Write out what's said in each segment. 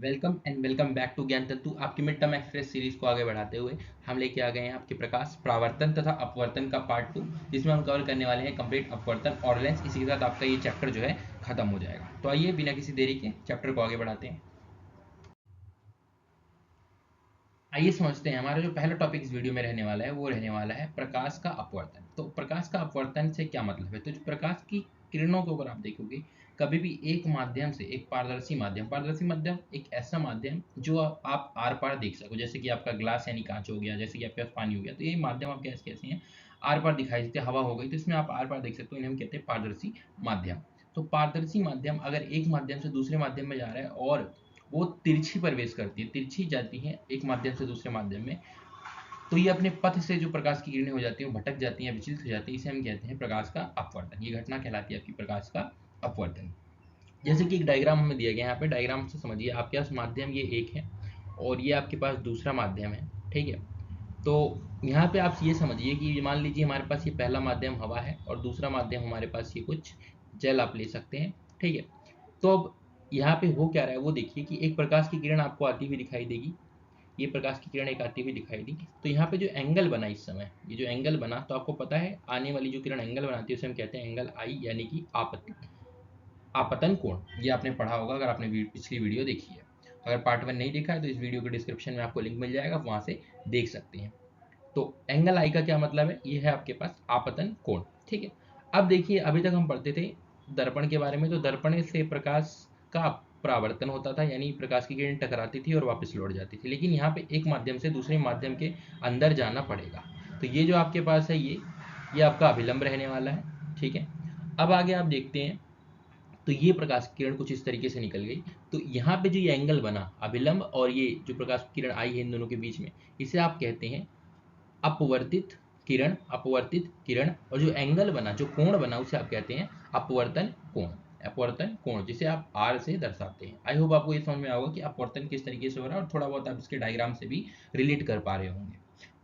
Welcome and welcome back to Gyan Tantu. आपकी mid term express series को आगे बढ़ाते हुए हम लेके आ गए हैं आपके प्रकाश परावर्तन तथा अपवर्तन का पार्ट 2, जिसमें हम कवर करने वाले हैं कंप्लीट अपवर्तन और लेंस। इसी के साथ आपका ये चैप्टर जो है खत्म हो जाएगा। तो आइए बिना किसी देरी के चैप्टर को आगे बढ़ाते हैं। आइए समझते हैं हमारा जो पहला टॉपिक इस वीडियो में रहने वाला है वो रहने वाला है प्रकाश का अपवर्तन। तो प्रकाश का अपवर्तन से क्या मतलब है? तो जो प्रकाश की किरणों के ऊपर आप देखोगे, कभी भी एक माध्यम से एक पारदर्शी माध्यम एक ऐसा माध्यम जो आप आर पार देख सको, जैसे कि आपका ग्लास यानी कांच हो गया, जैसे कि आपके पास पानी हो गया। तो ये माध्यम आप कैसे कैसे हैं आर पार दिखाई देते हैं। हवा हो गई तो इसमें आप आर पार देख सकते हो, इन्हें हम कहते हैं पारदर्शी माध्यम। तो पारदर्शी माध्यम अगर एक माध्यम से दूसरे माध्यम में जा रहा है और वो तिरछी प्रवेश करती है, तिरछी जाती है एक माध्यम से दूसरे माध्यम में, तो ये अपने पथ से जो प्रकाश की किरणें हो जाती हैं वो भटक जाती हैं, विचलित हो जाती है। इसे हम कहते हैं प्रकाश का अपवर्तन। ये घटना कहलाती है आपकी प्रकाश का अपवर्तन। जैसे कि एक डायग्राम हमें दिया गया है, यहाँ पे डायग्राम से समझिए, आपके पास माध्यम ये एक है और ये आपके पास दूसरा माध्यम है, ठीक है। तो यहाँ पे आप ये समझिए कि मान लीजिए हमारे पास ये पहला माध्यम हवा है और दूसरा माध्यम हमारे पास ये कुछ जल आप ले सकते हैं, ठीक है। तो अब यहाँ पे हो क्या रहा है वो देखिए कि एक प्रकाश की किरण आपको आती हुई दिखाई देगी। ये प्रकाश की किरण एक आती हुई दिखाई दी, तो यहाँ पे जो एंगल बना इस समय, ये जो एंगल बना, तो आपको पता है आने वाली जो किरण एंगल बनाती है उसे हम कहते हैं एंगल आई, यानी कि आपतन कोण। ये आपने पढ़ा होगा अगर आपने पिछली वीडियो देखी है। अगर पार्ट 1 नहीं देखा है तो इस वीडियो के डिस्क्रिप्शन में आपको लिंक मिल जाएगा, वहां से देख सकते हैं। तो एंगल आई का क्या मतलब है? ये है आपके पास आपतन कोण, ठीक है। अब देखिए, अभी तक हम पढ़ते थे दर्पण के बारे में। तो दर्पण से प्रकाश का परावर्तन होता था, यानी प्रकाश की किरण टकराती थी और वापस लौट जाती थी। लेकिन यहाँ पे एक माध्यम से दूसरे माध्यम के अंदर जाना पड़ेगा। तो ये जो आपके पास है ये आपका अभिलंब रहने वाला है, ठीक है। अब आगे आप देखते हैं, तो ये प्रकाश की किरण कुछ इस तरीके से निकल गई। तो यहाँ पे जो ये एंगल बना अभिलंब और ये जो प्रकाश की किरण आई है इन दोनों के बीच में, इसे आप कहते हैं अपवर्तित किरण। अपवर्तित किरण। और जो एंगल बना, जो कोण बना, उसे आप कहते हैं अपवर्तन कोण। अपवर्तन कोण, जिसे आप आर से दर्शाते हैं। आई होप आपको ये समझ में आएगा कि अपवर्तन किस तरीके से हो रहा है और थोड़ा बहुत आप इसके डायग्राम से भी रिलेट कर पा रहे होंगे।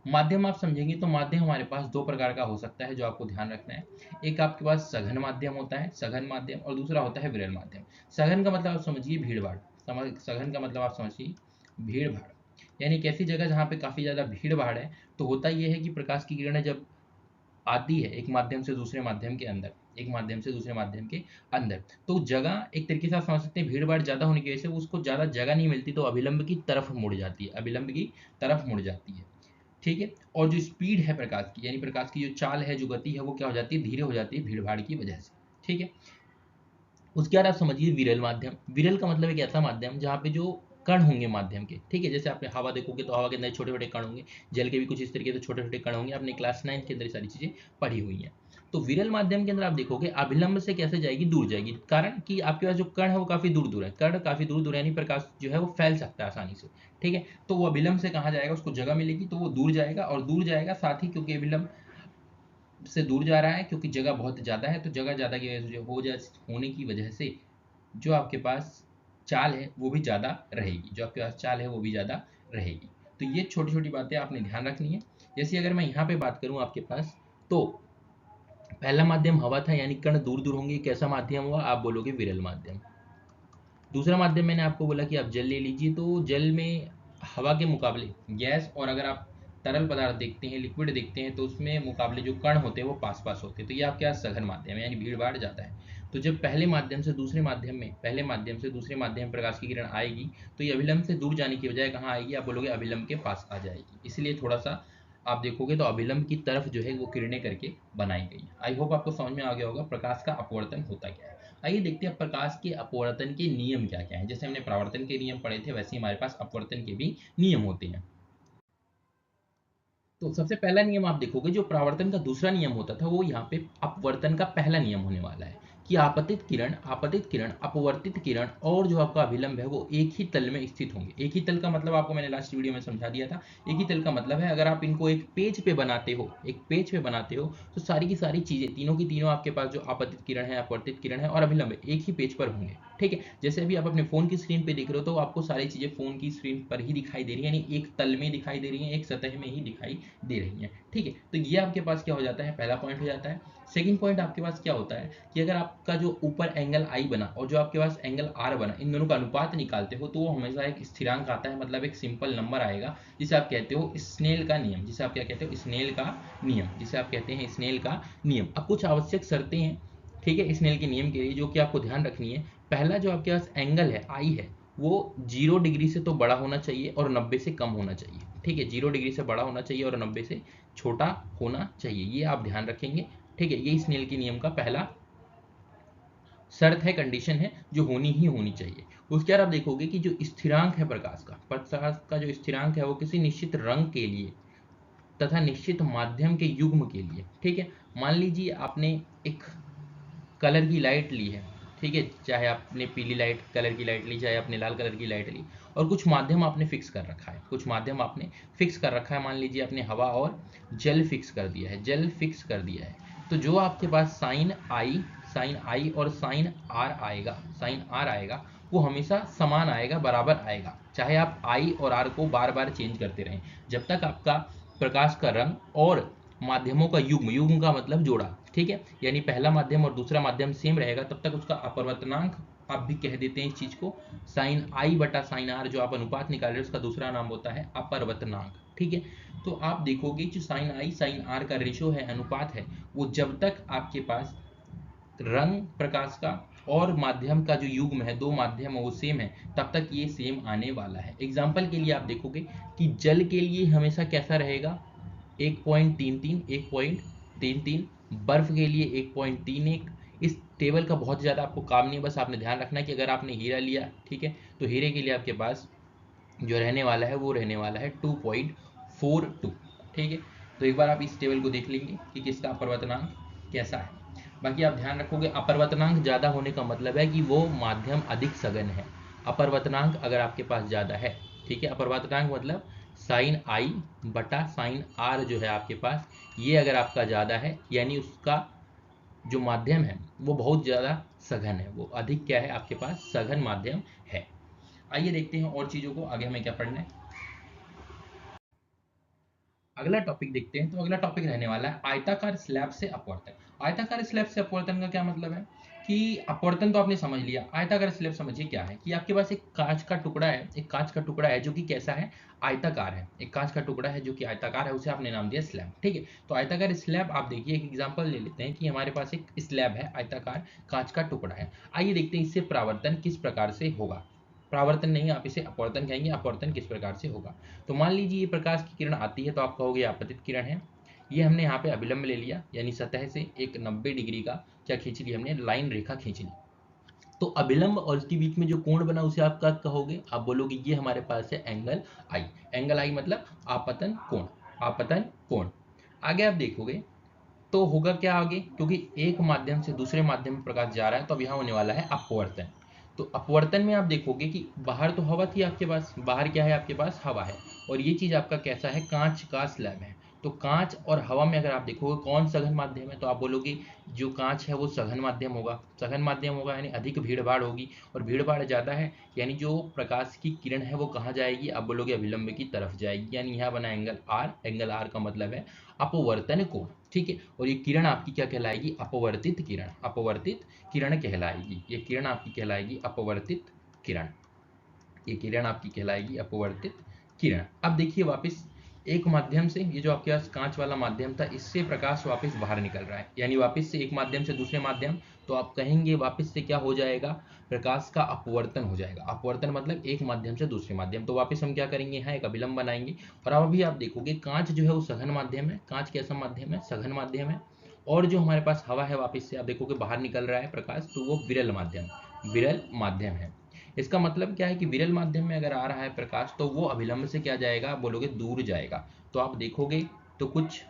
माध्यम आप समझेंगे तो माध्यम हमारे पास दो प्रकार का हो सकता है जो आपको ध्यान रखना है। एक आपके पास सघन माध्यम होता है, सघन माध्यम, और दूसरा होता है विरल माध्यम। सघन का मतलब आप समझिए भीड़ भाड़। सघन का मतलब आप समझिए भीड़ भाड़, यानी एक ऐसी जगह जहाँ पे काफी ज्यादा भीड़ भाड़ है। तो होता यह है कि प्रकाश की किरणें जब आती है एक माध्यम से दूसरे माध्यम के अंदर, एक माध्यम से दूसरे माध्यम के अंदर, तो जगह एक तरीके से आप समझ सकते हैं भीड़ भाड़ ज्यादा होने की वजह से उसको ज्यादा जगह नहीं मिलती, तो अभिलंब की तरफ मुड़ जाती है, अभिलंब की तरफ मुड़ जाती है, ठीक है। और जो स्पीड है प्रकाश की, यानी प्रकाश की जो चाल है, जो गति है, वो क्या हो जाती है? धीरे हो जाती है भीड़ भाड़ की वजह से, ठीक है। उसके बाद आप समझिए विरल माध्यम। विरल का मतलब एक ऐसा माध्यम जहाँ पे जो कण होंगे माध्यम के, ठीक है। जैसे आपने हवा देखोगे तो हवा के अंदर छोटे छोटे कण होंगे, जल के भी कुछ इस तरीके से छोटे छोटे कण होंगे। आपने क्लास 9 के अंदर ये सारी चीजें पढ़ी हुई हैं। तो विरल माध्यम के अंदर आप देखोगे अभिलंब से कैसे जाएगी? दूर जाएगी, कारण कि आपके पास जो कण है वो काफी दूर दूर है। कण काफी दूर दूर है, यानी प्रकाश जो है वो फैल सकता है आसानी से, ठीक है। तो वो अभिलंब से कहाँ जाएगा? उसको जगह मिलेगी, तो वो दूर जाएगा। और दूर जाएगा साथ ही, क्योंकि अभिलंब से दूर जा रहा है, क्योंकि जगह बहुत ज्यादा है, तो जगह ज्यादा की वजह से होने की वजह से जो आपके पास चाल है वो भी ज़्यादा रहेगी, जो आपके पास चाल है वो भी ज़्यादा रहेगी। तो ये छोटी छोटी बातें आपने ध्यान रखनी है। जैसे अगर मैं यहाँ पे बात करूँ आपके पास, तो पहला माध्यम हवा था, यानी कण दूर दूर होंगे। कैसा माध्यम हुआ? आप बोलोगे विरल माध्यम। दूसरा माध्यम मैंने आपको बोला कि आप जल ले लीजिए, तो जल में हवा के मुकाबले गैस, और अगर आप तरल पदार्थ देखते हैं, लिक्विड देखते हैं, तो उसमें मुकाबले जो कण होते हैं वो पास पास होते हैं। तो ये आपके यहाँ सघन माध्यम है, यानी भीड़ भाड़ जाता है। तो जब पहले माध्यम से दूसरे माध्यम में, पहले माध्यम से दूसरे माध्यम में प्रकाश की किरण आएगी, तो ये अभिलंब से दूर जाने की बजाय कहाँ आएगी? आप बोलोगे अभिलंब के पास आ जाएगी। इसलिए थोड़ा सा आप देखोगे तो अभिलंब की तरफ जो है वो किरणें करके बनाई गई। आई होप आपको समझ में आ गया होगा प्रकाश का अपवर्तन होता क्या है। आइए देखते हैं प्रकाश के अपवर्तन के नियम क्या क्या हैं। जैसे हमने परावर्तन के नियम पढ़े थे, वैसे ही हमारे पास अपवर्तन के भी नियम होते हैं। तो सबसे पहला नियम आप देखोगे, जो परावर्तन का दूसरा नियम होता था वो यहाँ पे अपवर्तन का पहला नियम होने वाला है कि आपतित किरण, अपवर्तित किरण और जो आपका अभिलंब है वो एक ही तल में स्थित होंगे। एक ही तल का मतलब आपको मैंने लास्ट वीडियो में समझा दिया था। एक ही तल का मतलब है, अगर आप इनको एक पेज पे बनाते हो, एक पेज पे बनाते हो, तो सारी की सारी चीजें, तीनों की तीनों आपके पास जो आपतित किरण है, अपवर्तित किरण है और अभिलंब है, एक ही पेज पर होंगे, ठीक है। जैसे अभी आप अपने फोन की स्क्रीन पे देख रहे हो, तो आपको सारी चीजें फोन की स्क्रीन पर ही दिखाई दे रही है, यानी एक तल में दिखाई दे रही है, एक सतह में ही दिखाई दे रही हैं, ठीक है। तो ये आपके पास क्या हो जाता है? पहला पॉइंट हो जाता है। सेकंड पॉइंट आपके पास क्या होता है कि अगर आप आपका जो ऊपर एंगल आई बना और जो आपके पास एंगल आर बना, इन दोनों का अनुपात निकालते हो तो वो हमेशा एक स्थिरांक आता है, मतलब एक सिंपल नंबर आएगा जिसे आप कहते हो स्नेल का नियम, जिसे आप क्या कहते हो स्नेल का नियम, जिसे आप कहते हैं स्नेल का नियम। अब कुछ आवश्यक शर्तें हैं, ठीक है, स्नेल के नियम के लिए जो कि आपको ध्यान रखनी है। पहला जो आपके पास एंगल है आई है वो 0 डिग्री से तो बड़ा होना चाहिए और 90 से कम होना चाहिए, ठीक है, 0 डिग्री से बड़ा होना चाहिए और 90 से छोटा होना चाहिए, ये आप ध्यान रखेंगे, ठीक है। ये स्नेल के नियम का पहला शर्त है, कंडीशन है जो होनी ही होनी चाहिए। उसके बाद आप देखोगे कि जो स्थिरांक है प्रकाश का जो स्थिरांक है वो किसी निश्चित रंग के लिए तथा निश्चित माध्यम के युग्म के लिए, ठीक है। मान लीजिए आपने एक कलर की लाइट ली है, ठीक है, चाहे आपने पीली लाइट कलर की लाइट ली, चाहे आपने लाल कलर की लाइट ली, और कुछ माध्यम आपने फिक्स कर रखा है, कुछ माध्यम आपने फिक्स कर रखा है, मान लीजिए आपने हवा और जल फिक्स कर दिया है, जल फिक्स कर दिया है, तो जो आपके पास साइन आई और साइन आर आएगा, साइन आर आएगा, वो हमेशा समान आएगा, बराबर आएगा, चाहे आप आई और आर को बार बार चेंज करते रहें, जब तक आपका प्रकाश का रंग और माध्यमों का युग्म, युग्म का मतलब जोड़ा, ठीक है, यानी पहला माध्यम और दूसरा माध्यम सेम रहेगा, तब तक उसका अपवर्तनांक आप भी कह देते हैं इस चीज को, साइन आई बटा साइन आर जो आप अनुपात निकाल रहे हो उसका दूसरा नाम होता है अपवर्तनांक, ठीक है। तो आप देखोगे जो साइन आई साइन आर का रेशो है, अनुपात है, वो जब तक आपके पास रंग प्रकाश का और माध्यम का जो युग्म है, दो माध्यम है वो सेम है, तब तक ये सेम आने वाला है। एग्जाम्पल के लिए आप देखोगे कि जल के लिए हमेशा कैसा रहेगा 1.33, 1.33, बर्फ के लिए 1.31। इस टेबल का बहुत ज़्यादा आपको काम नहीं है, बस आपने ध्यान रखना है कि अगर आपने हीरा लिया, ठीक है, तो हीरे के लिए आपके पास जो रहने वाला है वो रहने वाला है 2.42, ठीक है। तो एक बार आप इस टेबल को देख लेंगे कि किसका अपवर्तनांक कैसा है। बाकी आप ध्यान रखोगे अपवर्तनांक ज़्यादा होने का मतलब है कि वो माध्यम अधिक सघन है। अपवर्तनांक अगर आपके पास ज़्यादा है, ठीक है, अपवर्तनांक मतलब साइन आई बटा साइन आर जो है आपके पास, ये अगर आपका ज़्यादा है यानी उसका जो माध्यम है वो बहुत ज़्यादा सघन है, वो अधिक क्या है आपके पास सघन माध्यम है। आइए देखते हैं और चीज़ों को, आगे हमें क्या पढ़ना है। अगला टॉपिक देखते हैं, तो अगला टॉपिक रहने वाला है आयताकार स्लैब से अपवर्तन। आयताकार स्लैब से अपवर्तन का क्या मतलब है कि अपवर्तन तो आपने समझ लिया, आयताकार स्लैब समझिए क्या है कि आपके पास एक कांच का टुकड़ा है, एक कांच का टुकड़ा है जो कि कैसा है आयताकार है, एक कांच का टुकड़ा है जो कि आयताकार है, उसे आपने नाम दिया स्लैब, ठीक है। तो आयताकार स्लैब आप देखिए, एक एग्जांपल ले लेते हैं कि हमारे पास एक स्लैब है, आयताकार कांच का टुकड़ा है। आइए देखते हैं इससे परावर्तन किस प्रकार से होगा, परावर्तन नहीं आप इसे अपवर्तन कहेंगे, अपवर्तन किस प्रकार से होगा। तो मान लीजिए ये प्रकाश की किरण आती है तो आप कहोगे आपतित किरण है, ये हमने यहाँ पे अभिलंब ले लिया, यानी सतह से एक 90 डिग्री का क्या खींच ली हमने, लाइन रेखा खींच ली। तो अभिलंब और इसके बीच में जो कोण बना उसे आप क्या कहोगे, आप बोलोगे ये हमारे पास है एंगल आई, एंगल आई मतलब आपतन कोण, आपतन कोण। आगे आप देखोगे तो होगा क्या आगे, क्योंकि एक माध्यम से दूसरे माध्यम में प्रकाश जा रहा है तो अब यहाँ होने वाला है अपवर्तन। तो अपवर्तन में आप देखोगे कि बाहर तो हवा थी आपके पास, बाहर क्या है आपके पास हवा है, और ये चीज आपका कैसा है कांच का स्लैब है। तो कांच और हवा में अगर आप देखोगे कौन सघन माध्यम है, तो आप बोलोगे जो कांच है वो सघन माध्यम होगा, सघन माध्यम होगा यानी अधिक भीड़ भाड़ होगी, और भीड़ भाड़ ज्यादा है यानी जो प्रकाश की किरण है वो कहाँ जाएगी, आप बोलोगे अभिलंब की तरफ जाएगी, यानी यहाँ बना एंगल आर, एंगल आर का मतलब है अपवर्तन कोण, ठीक है। और ये किरण आपकी क्या कहलाएगी, अपवर्तित किरण, अपवर्तित किरण कहलाएगी, ये किरण आपकी कहलाएगी अपवर्तित किरण, ये किरण आपकी कहलाएगी अपवर्तित किरण। अब देखिए वापस एक माध्यम से, ये जो आपके पास कांच वाला माध्यम था इससे प्रकाश वापस बाहर निकल रहा है, यानी वापस से एक माध्यम से दूसरे माध्यम, तो आप कहेंगे वापस से क्या हो जाएगा, प्रकाश का अपवर्तन हो जाएगा। अपवर्तन मतलब एक माध्यम से दूसरे माध्यम, तो वापस हम क्या करेंगे यहाँ एक अभिलंब बनाएंगे। और अब अभी आप देखोगे कांच जो है वो सघन माध्यम है, कांच कैसा माध्यम है, सघन माध्यम है, और जो हमारे पास हवा है वापस से आप देखोगे बाहर निकल रहा है प्रकाश, तो वो विरल माध्यम, विरल माध्यम है। इसका मतलब क्या है कि विरल माध्यम में अगर आ रहा है प्रकाश तो वो अभिलंब से क्या जाएगा, आप बोलोगे दूर जाएगा। तो आप देखोगे तो कुछ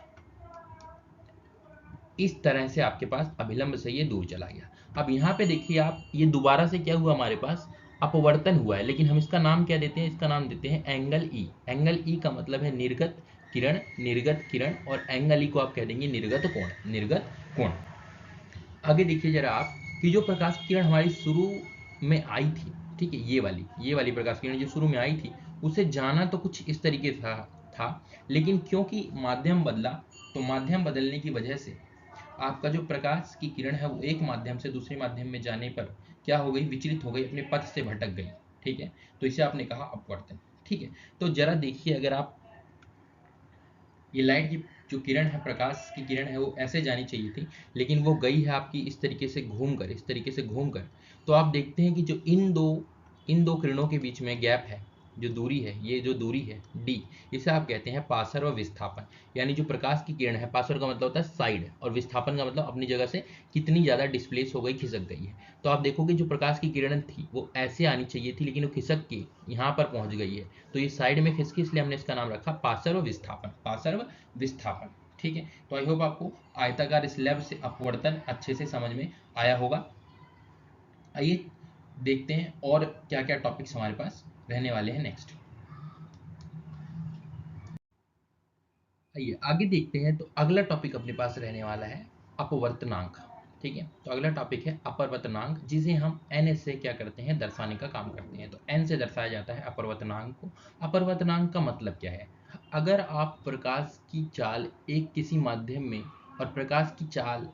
इस तरह से आपके पास अभिलंब से ये दूर चला गया। अब यहाँ पे देखिए आप, ये दोबारा से क्या हुआ हमारे पास अपवर्तन हुआ है, लेकिन हम इसका नाम क्या देते हैं, इसका नाम देते हैं एंगल ई। एंगल ई का मतलब है निर्गत किरण, निर्गत किरण, और एंगल ई को आप कह देंगे निर्गत कोण, निर्गत कोण। आगे देखिए जरा आप कि जो प्रकाश की किरण हमारी शुरू में आई थी, ठीक है, ये वाली प्रकाश किरण जो शुरू में आई थी, उसे जाना तो कुछ इस तरीके था, लेकिन क्योंकि माध्यम बदला, तो माध्यम बदलने की वजह से आपका जो प्रकाश की किरण है वो एक माध्यम से दूसरे माध्यम में जाने पर क्या हो गई, विचलित हो गई, अपने पथ से भटक गई। ठीक है, तो इसे आपने कहा अपवर्तन। ठीक है, तो जरा देखिए, अगर आप ये लाइट की जो किरण है, प्रकाश की किरण है, वो ऐसे जानी चाहिए थी, लेकिन वो गई है आपकी इस तरीके से घूमकर, इस तरीके से घूमकर। तो आप देखते हैं कि जो इन दो किरणों के बीच में गैप है, जो दूरी है, ये जो दूरी है d, इसे आप कहते हैं पासर व विस्थापन। यानी जो प्रकाश की किरण है, पासर का मतलब होता है साइड, और विस्थापन का मतलब अपनी जगह से कितनी ज़्यादा डिस्प्लेस हो गई, खिसक गई है। तो आप देखोगे जो प्रकाश की किरण थी वो ऐसे आनी चाहिए थी, लेकिन वो खिसक के यहाँ पर पहुँच गई है। तो ये साइड में खिसकी, इसलिए हमने इसका नाम रखा पासर व विस्थापन, पासर व विस्थापन। ठीक है, तो आई होप आपको आयताकार स्लैब से अपवर्तन अच्छे से समझ में आया होगा। आइए देखते हैं और क्या क्या टॉपिक्स हमारे पास रहने वाले हैं नेक्स्ट। आइए आगे देखते हैं। तो अगला टॉपिक अपने पास रहने वाला है अपवर्तनांक। ठीक है, तो अगला टॉपिक है अपवर्तनांक, जिसे हम n से क्या करते हैं, दर्शाने का काम करते हैं। तो n से दर्शाया जाता है अपवर्तनांक को। अपवर्तनांक का मतलब क्या है, अगर आप प्रकाश की चाल एक किसी माध्यम में और प्रकाश की चाल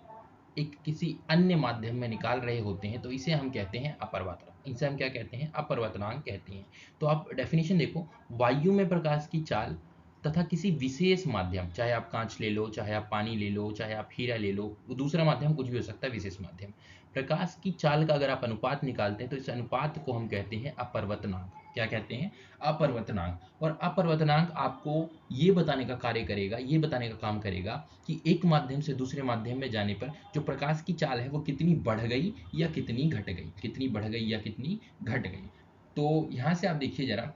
एक किसी अन्य माध्यम में निकाल रहे होते हैं, तो इसे हम कहते हैं अपवर्तनांक। इसे हम क्या कहते हैं, अपवर्तनांक कहते हैं। तो आप डेफिनेशन देखो, वायु में प्रकाश की चाल तथा किसी विशेष माध्यम, चाहे आप कांच ले लो, चाहे आप पानी ले लो, चाहे आप हीरा ले लो, वो दूसरा माध्यम कुछ भी हो सकता है, विशेष माध्यम, प्रकाश की चाल का अगर आप अनुपात निकालते हैं तो इस अनुपात को हम कहते हैं अपवर्तनांक। क्या कहते हैं, अपवर्तनांक। और अपवर्तनांक आपको ये बताने का कार्य करेगा, ये बताने का काम करेगा कि एक माध्यम से दूसरे माध्यम में जाने पर जो प्रकाश की चाल है वो कितनी बढ़ गई या कितनी घट गई, कितनी बढ़ गई या कितनी घट गई। तो यहाँ से आप देखिए जरा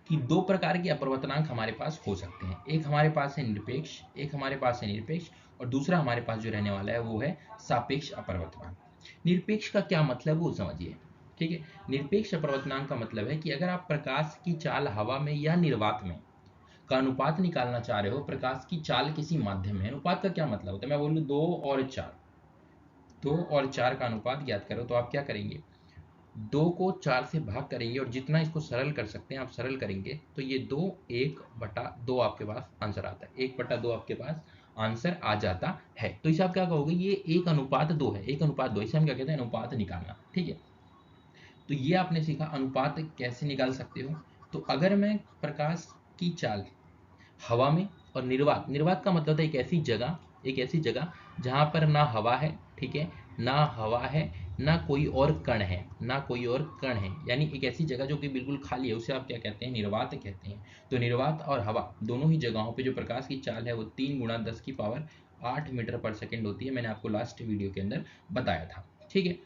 कि दो प्रकार के अपवर्तनांक हमारे पास हो सकते हैं। एक हमारे पास है निरपेक्ष, एक हमारे पास है निरपेक्ष, और दूसरा हमारे पास जो रहने वाला है वो है सापेक्ष अपवर्तनांक। निरपेक्ष का क्या मतलब वो समझिए। ठीक है, निरपेक्ष अपवर्तनांक का मतलब है कि अगर आप प्रकाश की चाल हवा में या निर्वात में का अनुपात निकालना चाह रहे हो, प्रकाश की चाल किसी माध्यम में, अनुपात का क्या मतलब होता है, मैं बोलूँ 2 और 4, 2 और 4 का अनुपात ज्ञात करो, तो आप क्या करेंगे, 2 को 4 से भाग करेंगे, और जितना इसको सरल कर सकते हैं आप सरल करेंगे, तो ये 1/2 आपके पास आंसर आता है, 1/2 आपके पास आंसर आ जाता है। तो इसे आप क्या कहोगे, ये 1:2 है, 1:2, इसे हम क्या कहते हैं, अनुपात निकालना। ठीक है, तो ये आपने सीखा अनुपात कैसे निकाल सकते हो। तो अगर मैं प्रकाश की चाल हवा में और निर्वात, निर्वात का मतलब है एक ऐसी जगह, एक ऐसी जगह जहां पर ना हवा है, ठीक है, ना हवा है, ना कोई और कण है, ना कोई और कण है, यानी एक ऐसी जगह जो कि बिल्कुल खाली है, उसे आप क्या कहते हैं, निर्वात कहते हैं। तो निर्वात और हवा दोनों ही जगहों पे जो प्रकाश की चाल है वो 3 × 10⁸ मीटर पर सेकेंड होती है, मैंने आपको लास्ट वीडियो के अंदर बताया था। ठीक है,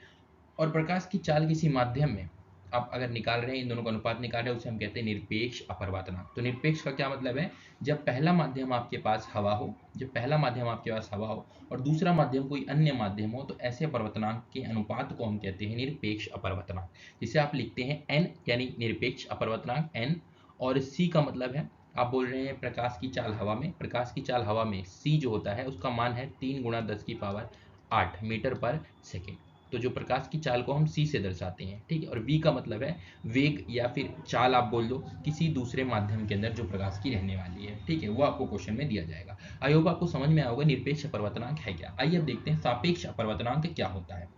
और प्रकाश की चाल किसी माध्यम में आप अगर निकाल रहे हैं, इन दोनों का अनुपात निकाल रहे हैं, उसे हम कहते हैं निरपेक्ष अपवर्तनांक। तो निरपेक्ष का क्या मतलब है, जब पहला माध्यम आपके पास हवा हो, जब पहला माध्यम आपके पास हवा हो और दूसरा माध्यम कोई अन्य माध्यम हो, तो ऐसे अपवर्तनांक के अनुपात को हम कहते हैं निरपेक्ष अपवर्तनांक, जिसे आप लिखते हैं n, यानी निरपेक्ष अपवर्तनांक n। और c का मतलब है, आप बोल रहे हैं प्रकाश की चाल हवा में, प्रकाश की चाल हवा में c जो होता है उसका मान है 3 × 10⁸ मीटर पर सेकेंड। तो जो प्रकाश की चाल को हम c से दर्शाते हैं। ठीक है, और v का मतलब है वेग या फिर चाल, आप बोल दो किसी दूसरे माध्यम के अंदर जो प्रकाश की रहने वाली है। ठीक है, वो आपको क्वेश्चन में दिया जाएगा। आई होप आपको समझ में आया होगा निरपेक्ष अपवर्तनांक है क्या। आइए अब देखते हैं सापेक्ष अपवर्तनांक क्या होता है।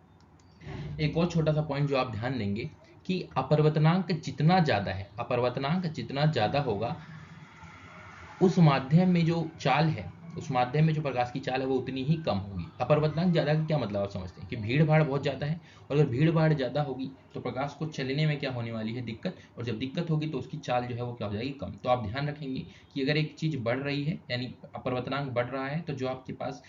एक और छोटा सा पॉइंट जो आप ध्यान देंगे कि अपवर्तनांक जितना ज्यादा है, अपवर्तनांक जितना ज्यादा होगा, उस माध्यम में जो चाल है, उस माध्यम में जो प्रकाश की चाल है वो उतनी ही कम होगी। अपवर्तनांक ज्यादा का क्या मतलब आप समझते हैं कि भीड़ भाड़ बहुत ज्यादा है, और अगर भीड़ भाड़ ज्यादा होगी तो प्रकाश को चलने में क्या होने वाली है, दिक्कत, और जब दिक्कत होगी तो उसकी चाल जो है वो क्या हो जाएगी, कम। तो आप ध्यान रखेंगे कि अगर एक चीज बढ़ रही है, यानी अपवर्तनांक बढ़ रहा है, तो जो आपके पास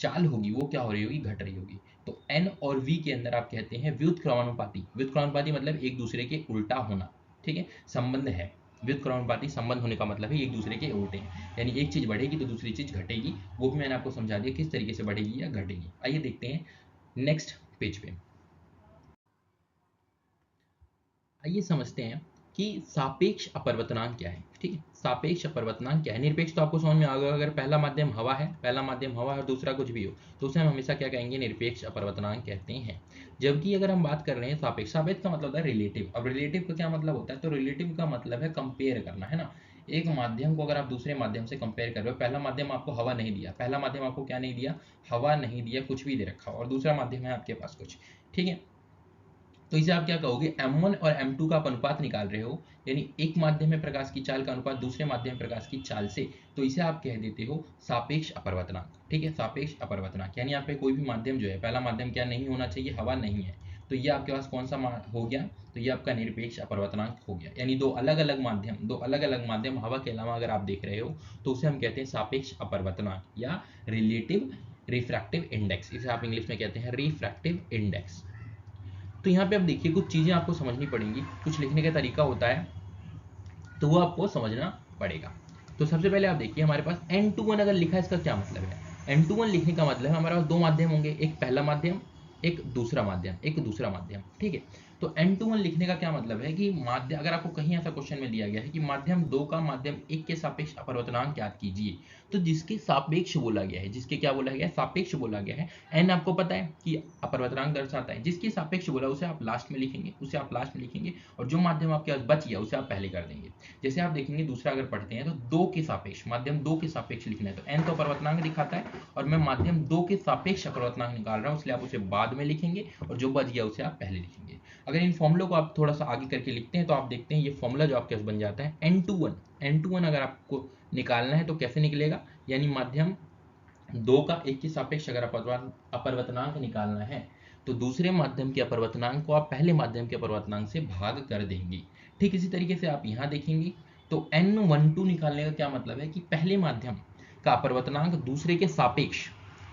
चाल होगी वो क्या हो रही होगी, घट रही होगी। तो n और v के अंदर आप कहते हैं व्युत्क्रमानुपाती। व्युत्क्रमानुपाती मतलब एक दूसरे के उल्टा होना। ठीक है, संबंध है, व्युत्क्रमानुपाती संबंध होने का मतलब है एक दूसरे के उल्टे हैं, यानी एक चीज बढ़ेगी तो दूसरी चीज घटेगी। वो भी मैंने आपको समझा दिया किस तरीके से बढ़ेगी या घटेगी। आइए देखते हैं नेक्स्ट पेज पे। आइए समझते हैं कि सापेक्ष अपवर्तनांक क्या है। ठीक है, सापेक्ष अपवर्तनांक क्या है। निरपेक्ष तो आपको समझ में आ गया, अगर पहला माध्यम हवा है, पहला माध्यम हवा है और दूसरा कुछ भी हो, तो उसे हम हमेशा क्या कहेंगे, निरपेक्ष अपवर्तनांक कहते हैं। जबकि अगर हम बात कर रहे हैं सापेक्ष, सापेक्ष का मतलब होता है रिलेटिव। अब रिलेटिव का क्या मतलब होता है, तो रिलेटिव का मतलब है कंपेयर करना, है ना। एक माध्यम को अगर आप दूसरे माध्यम से कंपेयर कर रहे हो, पहला माध्यम आपको हवा नहीं दिया, पहला माध्यम आपको क्या नहीं दिया, हवा नहीं दिया, कुछ भी दे रखा हो, और दूसरा माध्यम है आपके पास कुछ, ठीक है। तो इसे आप क्या कहोगे, m1 और m2 का आप अनुपात निकाल रहे हो, यानी एक माध्यम में प्रकाश की चाल का अनुपात दूसरे माध्यम में प्रकाश की चाल से, तो इसे आप कह देते हो सापेक्ष अपवर्तनांक, ठीक है, सापेक्ष अपवर्तनांक। यानी यहाँ पे कोई भी माध्यम जो है, पहला माध्यम क्या नहीं होना चाहिए, हवा नहीं है, तो ये आपके पास कौन सा हो गया, तो ये आपका निरपेक्ष अपवर्तनांक हो गया। यानी दो अलग अलग माध्यम हवा के अलावा अगर आप देख रहे हो, तो उसे हम कहते हैं सापेक्ष अपवर्तनांक या रिलेटिव रिफ्रैक्टिव इंडेक्स, इसे आप इंग्लिश में कहते हैं रिफ्रैक्टिव इंडेक्स। तो यहाँ पे अब देखिए कुछ चीज़ें आपको समझनी पड़ेंगी, कुछ लिखने का तरीका होता है, तो वो आपको समझना पड़ेगा। तो सबसे पहले आप देखिए हमारे पास N21 अगर लिखा है, इसका क्या मतलब है। N21 लिखने का मतलब है हमारे पास दो माध्यम होंगे, एक पहला माध्यम, एक दूसरा माध्यम, एक दूसरा माध्यम, ठीक है। तो N21 लिखने का क्या मतलब है कि माध्यम, अगर आपको कहीं ऐसा क्वेश्चन में दिया गया है कि माध्यम दो का माध्यम एक के सापेक्ष अपवर्तनांक ज्ञात कीजिए, तो जिसके सापेक्ष बोला गया है, जिसके क्या बोला गया है, सापेक्ष बोला गया है। n आपको पता है कि अपवर्तनांक दर्शाता है, जिसके सापेक्ष बोला उसे आप लास्ट में लिखेंगे, उसे आप लास्ट में लिखेंगे, और जो माध्यम आपके पास बच गया उसे आप पहले कर देंगे। जैसे आप देखेंगे दूसरा अगर पढ़ते हैं तो दो के सापेक्ष, माध्यम दो के सापेक्ष लिखना है, तो n तो अपवर्तनांक दिखाता है, और मैं माध्यम दो के सापेक्ष अपवर्तनांक निकाल रहा हूँ, इसलिए आप उसे बाद में लिखेंगे, और जो बच गया उसे आप पहले लिखेंगे। अगर इन फॉर्मूलों को आप थोड़ा सा आगे करके लिखते हैं, तो आप देखते हैं ये फॉर्मूला जो आपके पास बन जाता है N21 अगर आपको निकालना है तो कैसे निकलेगा, यानी माध्यम दो का एक के सापेक्ष अगर अपवर्तनांक निकालना है, तो दूसरे माध्यम के अपवर्तनांक को आप पहले माध्यम के अपवर्तनांक से भाग कर देंगे। ठीक इसी तरीके से आप यहाँ देखेंगे, तो N12 निकालने का क्या मतलब है कि पहले माध्यम का अपवर्तनांक दूसरे के सापेक्ष,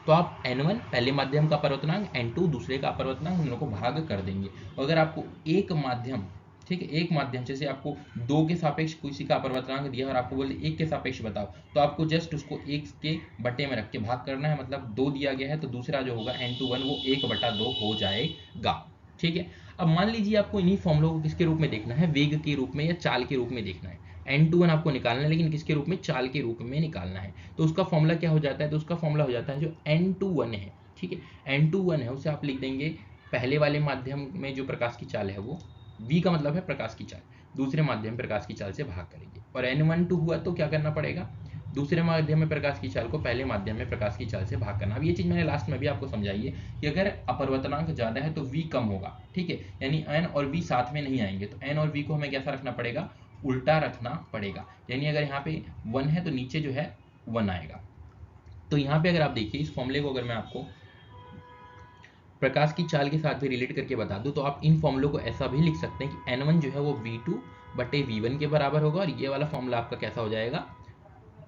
तो आप N1 पहले माध्यम का अपवर्तनांक, N2 दूसरे का अपवर्तनांक, दोनों को भाग कर देंगे। अगर आपको एक माध्यम, ठीक है, एक माध्यम जैसे आपको दो के सापेक्ष किसी का अपवर्तनांक दिया और आपको बोले एक के सापेक्ष बताओ, तो आपको जस्ट उसको एक के बटे में रख के भाग करना है, मतलब दो दिया गया है तो दूसरा जो होगा N21 वो 1/2 हो जाएगा, ठीक है। अब मान लीजिए आपको इन्हीं फॉर्मूलों को किसके रूप में देखना है, वेग के रूप में या चाल के रूप में देखना है। N21 आपको निकालना है, लेकिन किसके रूप में, चाल के रूप में निकालना है। तो उसका फॉर्मूला क्या हो जाता है, तो उसका फॉर्मूला हो जाता है जो N21 है, ठीक है, N21 है उसे आप लिख देंगे पहले वाले माध्यम में जो प्रकाश की चाल है वो, v का मतलब है प्रकाश की चाल, दूसरे माध्यम प्रकाश की चाल से भाग करेंगे, और N12 हुआ तो क्या करना पड़ेगा, दूसरे माध्यम में प्रकाश की चाल को पहले माध्यम में प्रकाश की चाल से भाग करना। अब ये चीज मैंने लास्ट में भी आपको समझाई है कि अगर अपवर्तनांक ज्यादा है तो v कम होगा, ठीक है, यानी n और v साथ में नहीं आएंगे, तो n और v को हमें कैसा रखना पड़ेगा, उल्टा रखना पड़ेगा। यानी अगर यहाँ पे 1 है तो नीचे जो है 1 आएगा। तो यहाँ पे अगर आप देखिए इस फॉर्मूले को अगर मैं आपको प्रकाश की चाल के साथ भी रिलेट करके बता दूं, तो आप इन फॉर्मूलों को ऐसा भी लिख सकते हैं कि N1 जो है वो V2 बटे V1 के बराबर होगा, और ये वाला फॉर्मूला आपका कैसा हो जाएगा,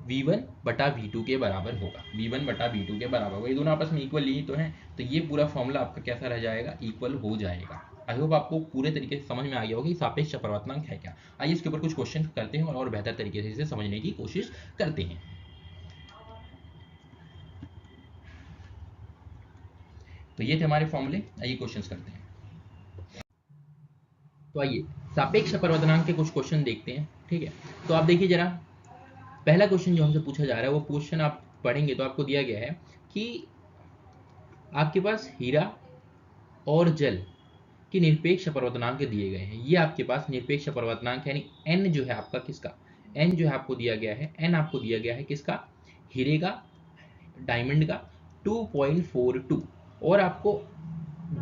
V1 बटा V2 के बराबर होगा, V1 बटा V2 के बराबर होगा, ये दोनों आपस में इक्वल ही तो हैं, तो ये पूरा फॉर्मूला आपका कैसा रह जाएगा, इक्वल हो जाएगा। आई होप आपको पूरे तरीके से समझ में आ गया होगा कि सापेक्ष अपवर्तनांक है क्या। आइए इसके ऊपर कुछ क्वेश्चन करते हैं और बेहतर तरीके से इसे समझने की कोशिश करते हैं। तो ये थे हमारे फॉर्मूले, आइए क्वेश्चन करते हैं। तो आइए सापेक्ष अपवर्तनांक के कुछ क्वेश्चन देखते हैं, ठीक है। तो आप देखिए जरा, पहला क्वेश्चन जो हमसे पूछा जा रहा है वो क्वेश्चन आप पढ़ेंगे तो आपको दिया गया है कि आपके पास हीरा और जल के निरपेक्ष अपवर्तनांक दिए गए हैं। ये आपके पास निरपेक्ष अपवर्तनांक है, यानी n जो है आपका किसका, n जो है आपको दिया गया है, n आपको दिया गया है किसका, हीरे का, डायमंड का 2.42, और आपको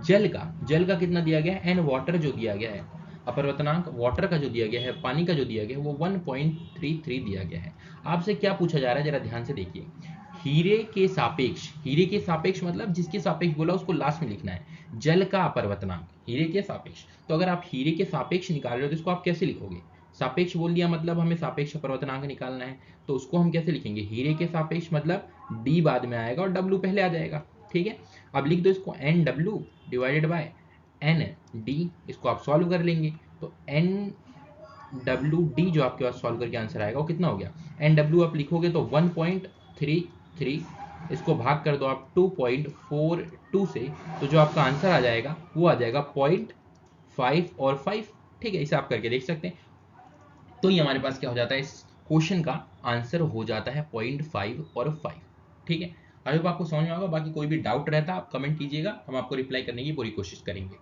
जल का कितना दिया गया है, n वाटर जो दिया गया है, अपवर्तनांक वाटर का जो दिया गया है, पानी का जो दिया गया है वो 1.33 दिया गया है। आपसे क्या पूछा जा रहा है जरा ध्यान से देखिए, हीरे के सापेक्ष मतलब जिसके सापेक्ष बोला उसको लास्ट में लिखना है, जल का अपवर्तनांक हीरे के सापेक्ष। तो अगर आप हीरे के सापेक्ष निकाल रहे हो तो इसको आप कैसे लिखोगे, सापेक्ष बोल दिया मतलब हमें सापेक्ष अपवर्तनांक निकालना है, तो उसको हम कैसे लिखेंगे, हीरे के सापेक्ष मतलब d बाद में आएगा और w पहले आ जाएगा, ठीक है। अब लिख दो इसको NW डिवाइडेड बाय ND, इसको आप सॉल्व कर लेंगे, तो NWD जो आपके पास सॉल्व करके आंसर आएगा वो कितना हो गया, NW आप लिखोगे तो 1.33, इसको भाग कर दो आप 2.42 से, तो जो आपका आंसर आ जाएगा वो आ जाएगा 0.5 और 5, ठीक है, इसे आप करके देख सकते हैं। तो ये हमारे पास क्या हो जाता है, इस क्वेश्चन का आंसर हो जाता है 0.5 और 5, ठीक है। आई होप आपको समझ में आएगा, बाकी कोई भी डाउट रहता है आप कमेंट कीजिएगा, हम आपको रिप्लाई करने की पूरी कोशिश करेंगे।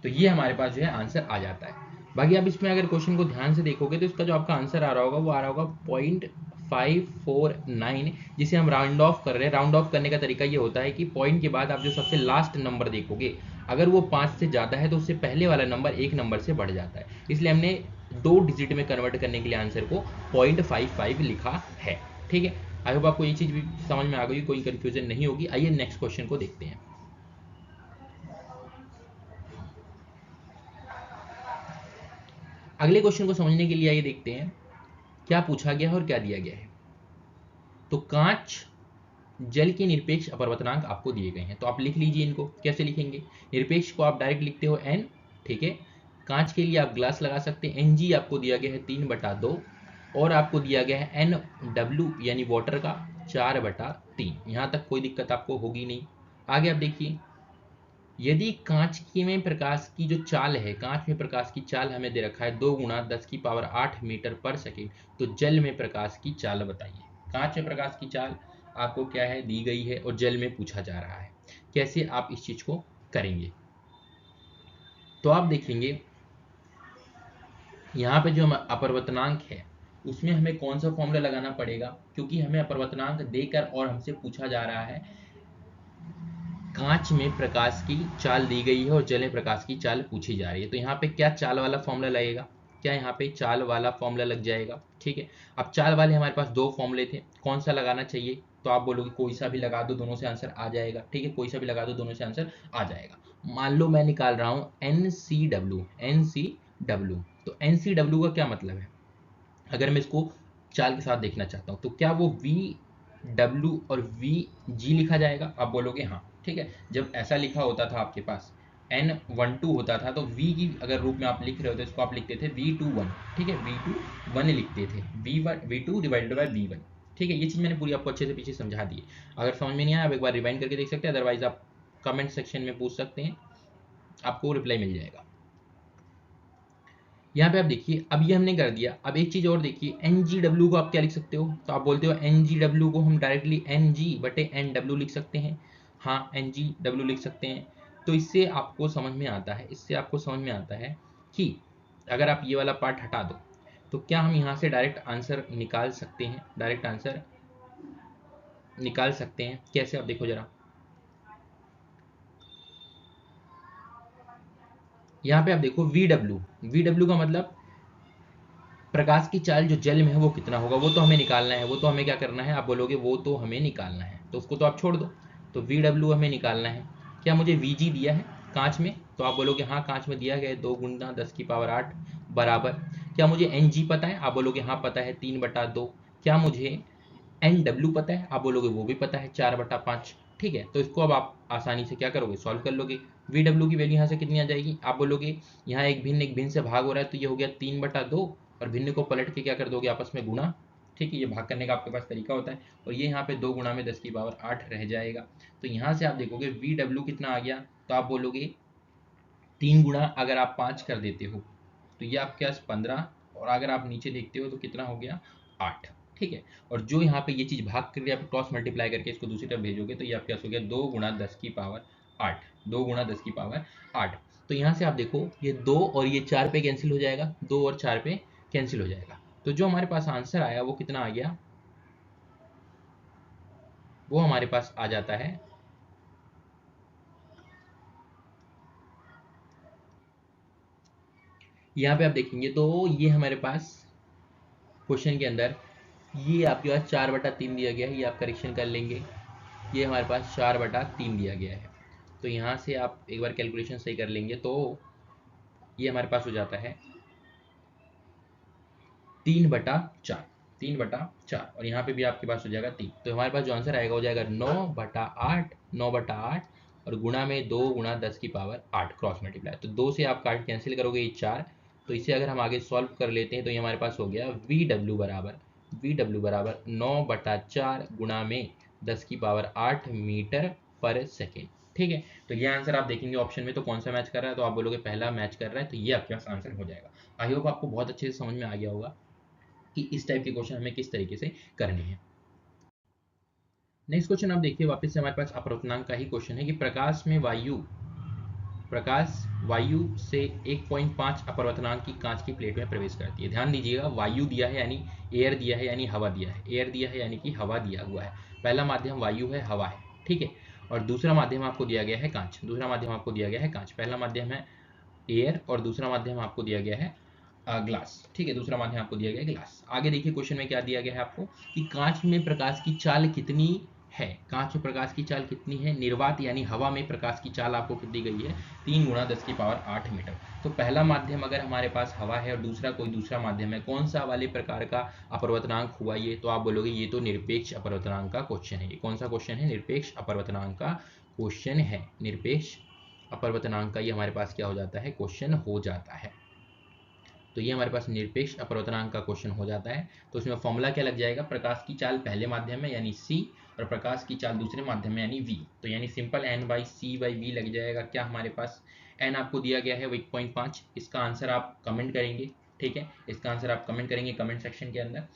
तो ये हमारे पास जो है आंसर आ जाता है। बाकी आप इसमें अगर क्वेश्चन को ध्यान से देखोगे तो इसका जो आपका आंसर आ रहा होगा वो आ रहा होगा 0.549, जिसे हम राउंड ऑफ कर रहे हैं। राउंड ऑफ करने का तरीका ये होता है कि पॉइंट के बाद आप जो सबसे लास्ट नंबर देखोगे, अगर वो 5 से ज़्यादा है तो उससे पहले वाला नंबर एक नंबर से बढ़ जाता है, इसलिए हमने 2 डिजिट में कन्वर्ट करने के लिए आंसर को 0.55 लिखा है। ठीक है, आई होप आपको ये चीज़ भी समझ में आ गई, कोई कंफ्यूजन नहीं होगी। आइए नेक्स्ट क्वेश्चन को देखते हैं। अगले क्वेश्चन को समझने के लिए आइए देखते हैं क्या पूछा गया है और क्या दिया गया है। तो कांच जल के निरपेक्ष अपवर्तनांक आपको दिए गए हैं, तो आप लिख लीजिए इनको। कैसे लिखेंगे? निरपेक्ष को आप डायरेक्ट लिखते हो n, ठीक है। कांच के लिए आप ग्लास लगा सकते हैं। Ng आपको दिया गया है 3/2 और आपको दिया गया है NW यानी वाटर का 4/3। यहाँ तक कोई दिक्कत आपको होगी नहीं। आगे आप देखिए, यदि कांच की में प्रकाश की जो चाल है, कांच में प्रकाश की चाल हमें दे रखा है 2 × 10⁸ मीटर पर सेकेंड, तो जल में प्रकाश की चाल बताइए। कांच में प्रकाश की चाल आपको क्या है, दी गई है और जल में पूछा जा रहा है। कैसे आप इस चीज को करेंगे? तो आप देखेंगे यहाँ पे जो हम अपवर्तनांक है उसमें हमें कौन सा फॉर्मूला लगाना पड़ेगा, क्योंकि हमें अपवर्तनांक देकर और हमसे पूछा जा रहा है कांच में प्रकाश की चाल दी गई है और जल में प्रकाश की चाल पूछी जा रही है। तो यहाँ पे क्या चाल वाला फॉर्मूला लगेगा? क्या यहाँ पे चाल वाला फॉर्मूला लग जाएगा? ठीक है। अब चाल वाले हमारे पास 2 फॉर्मूले थे, कौन सा लगाना चाहिए? तो आप बोलोगे कोई सा भी लगा दो, दोनों से आंसर आ जाएगा। ठीक है, कोई सा भी लगा दो, दोनों से आंसर आ जाएगा। मान लो मैं निकाल रहा हूँ NCW। तो NCW का क्या मतलब है? अगर मैं इसको चाल के साथ देखना चाहता हूँ तो क्या वो VW और VG लिखा जाएगा? आप बोलोगे हाँ। ठीक है, जब ऐसा लिखा होता था आपके पास N12 होता था तो V की अगर रूप में आप लिख रहे हो तो इसको आप लिखते थे V21। ठीक है, V21 लिखते थे, V2 डिवाइडेड बाय V1। ठीक है, ये चीज़ मैंने पूरी आपको अच्छे से पीछे समझा दी है। अगर समझ में नहीं आया आप एक बार रिवाइंड करके देख सकते हैं, अदरवाइज आप कमेंट सेक्शन में पूछ सकते हैं, आपको रिप्लाई मिल जाएगा। यहाँ पे आप देखिए, अब ये हमने कर दिया। अब एक चीज और देखिए, NGW को आप क्या लिख सकते हो? तो आप बोलते हो NGW को हम डायरेक्टली NG/NW लिख सकते हैं। हाँ, NGW लिख सकते हैं। तो इससे आपको समझ में आता है, कि अगर आप ये वाला पार्ट हटा दो तो क्या हम यहाँ से डायरेक्ट आंसर निकाल सकते हैं? डायरेक्ट आंसर निकाल सकते हैं। कैसे? आप देखो जरा, यहाँ पे आप देखो VW का मतलब प्रकाश की चाल जो जल में है वो कितना होगा, वो तो हमें निकालना है। वो तो हमें क्या करना है? आप बोलोगे वो तो हमें निकालना है, तो उसको तो आप छोड़ दो। तो VW हमें निकालना है। क्या मुझे VG दिया है कांच में? तो आप बोलोगे हाँ, कांच में दिया गया है 2 × 10⁸ बराबर। क्या मुझे NG पता है? आप बोलोगे हाँ पता है, 3/2। क्या मुझे NW पता है? आप बोलोगे वो भी पता है, 4/5। ठीक है, तो इसको अब आप आसानी से क्या करोगे? सॉल्व कर लोगे। VW की वैल्यू यहाँ से कितनी आ जाएगी? आप बोलोगे यहाँ एक भिन्न से भाग हो रहा है तो ये हो गया 3/2, और भिन्न को पलट के क्या कर दोगे? आपस में गुणा। ठीक है, ये भाग करने का आपके पास तरीका होता है। और ये यहाँ पे 2 × 10⁸ रह जाएगा। तो यहाँ से आप देखोगे VW कितना आ गया, तो आप बोलोगे 3 गुणा अगर आप 5 कर देते हो तो ये आपके पास 15, और अगर आप नीचे देखते हो तो कितना हो गया? 8। ठीक है, और जो यहाँ पे ये चीज़ भाग करके आप क्रॉस मल्टीप्लाई करके इसको दूसरी तरफ भेजोगे तो ये आपके पास हो गया 2 × 10⁸ 2 × 10⁸ तो यहाँ से आप देखो ये 2 और ये 4 पे कैंसिल हो जाएगा, 2 और 4 पे कैंसिल हो जाएगा। तो जो हमारे पास आंसर आया वो कितना आ गया? वो हमारे पास आ जाता है, यहाँ पे आप देखेंगे तो ये हमारे पास क्वेश्चन के अंदर ये आपके पास 4/3 दिया गया है, ये आप करेक्शन कर लेंगे। ये हमारे पास 4/3 दिया गया है, तो यहाँ से आप एक बार कैलकुलेशन सही कर लेंगे तो ये हमारे पास हो जाता है 3/4। 3/4, और यहाँ पे भी आपके पास हो जाएगा 3। तो हमारे पास जो आंसर आएगा हो जाएगा 9/8। 9/8 और गुणा में 2 × 10⁸ क्रॉस मल्टीप्लाई। तो 2 से आप काट कैंसिल करोगे ये 4। तो इसे अगर हम आगे सॉल्व कर लेते हैं तो ये हमारे पास हो गया VW बराबर 9/4 गुणा में 10⁸ मीटर पर सेकेंड। ठीक है, तो ये आंसर आप देखेंगे ऑप्शन में तो कौन सा मैच कर रहा है, तो आप बोलोगे पहला मैच कर रहा है, तो ये आपके पास आंसर हो जाएगा। आई होप आपको बहुत अच्छे से समझ में आ गया होगा कि इस टाइप के क्वेश्चन हमें किस तरीके से करने हैं। नेक्स्ट क्वेश्चन आप देखिए, वापस से हमारे पास अपवर्तनांक का ही क्वेश्चन है कि प्रकाश में वायु प्रकाश वायु से 1.5 अपवर्तनांक की कांच की प्लेट में प्रवेश करती है। ध्यान दीजिएगा, वायु दिया है यानी एयर दिया है यानी हवा दिया है, एयर दिया है यानी कि हवा दिया हुआ है। पहला माध्यम वायु है, हवा है, ठीक है। और दूसरा माध्यम आपको दिया गया है कांच, दूसरा माध्यम आपको दिया गया है कांच। पहला माध्यम है एयर और दूसरा माध्यम आपको दिया गया है ग्लास, ठीक है। दूसरा माध्यम आपको दिया गया है ग्लास। आगे देखिए क्वेश्चन में क्या दिया गया है आपको कि कांच में प्रकाश की चाल कितनी है। कांच में प्रकाश की चाल कितनी है, निर्वात यानी हवा में प्रकाश की चाल आपको कितनी गई है, 3 × 10⁸ मीटर। तो पहला माध्यम अगर हमारे पास हवा है और दूसरा कोई दूसरा माध्यम है, कौन सा वाले प्रकार का अपवर्तनांक हुआ ये, तो आप बोलोगे ये तो निरपेक्ष अपवर्तनांक का क्वेश्चन है। ये कौन सा क्वेश्चन है, निरपेक्ष अपवर्तनांक का क्वेश्चन है। निरपेक्ष अपवर्तनांक का ये हमारे पास क्या हो जाता है, क्वेश्चन हो जाता है। तो ये हमारे पास निरपेक्ष अपवर्तनांक का क्वेश्चन हो जाता है। तो इसमें फॉर्मूला क्या लग जाएगा, प्रकाश की चाल पहले माध्यम में यानी C और प्रकाश की चाल दूसरे माध्यम में यानी V। तो यानी सिंपल N/C/V लग जाएगा। क्या हमारे पास N आपको दिया गया है 1.5। इसका आंसर आप कमेंट करेंगे, ठीक है। इसका आंसर आप कमेंट करेंगे कमेंट सेक्शन के अंदर।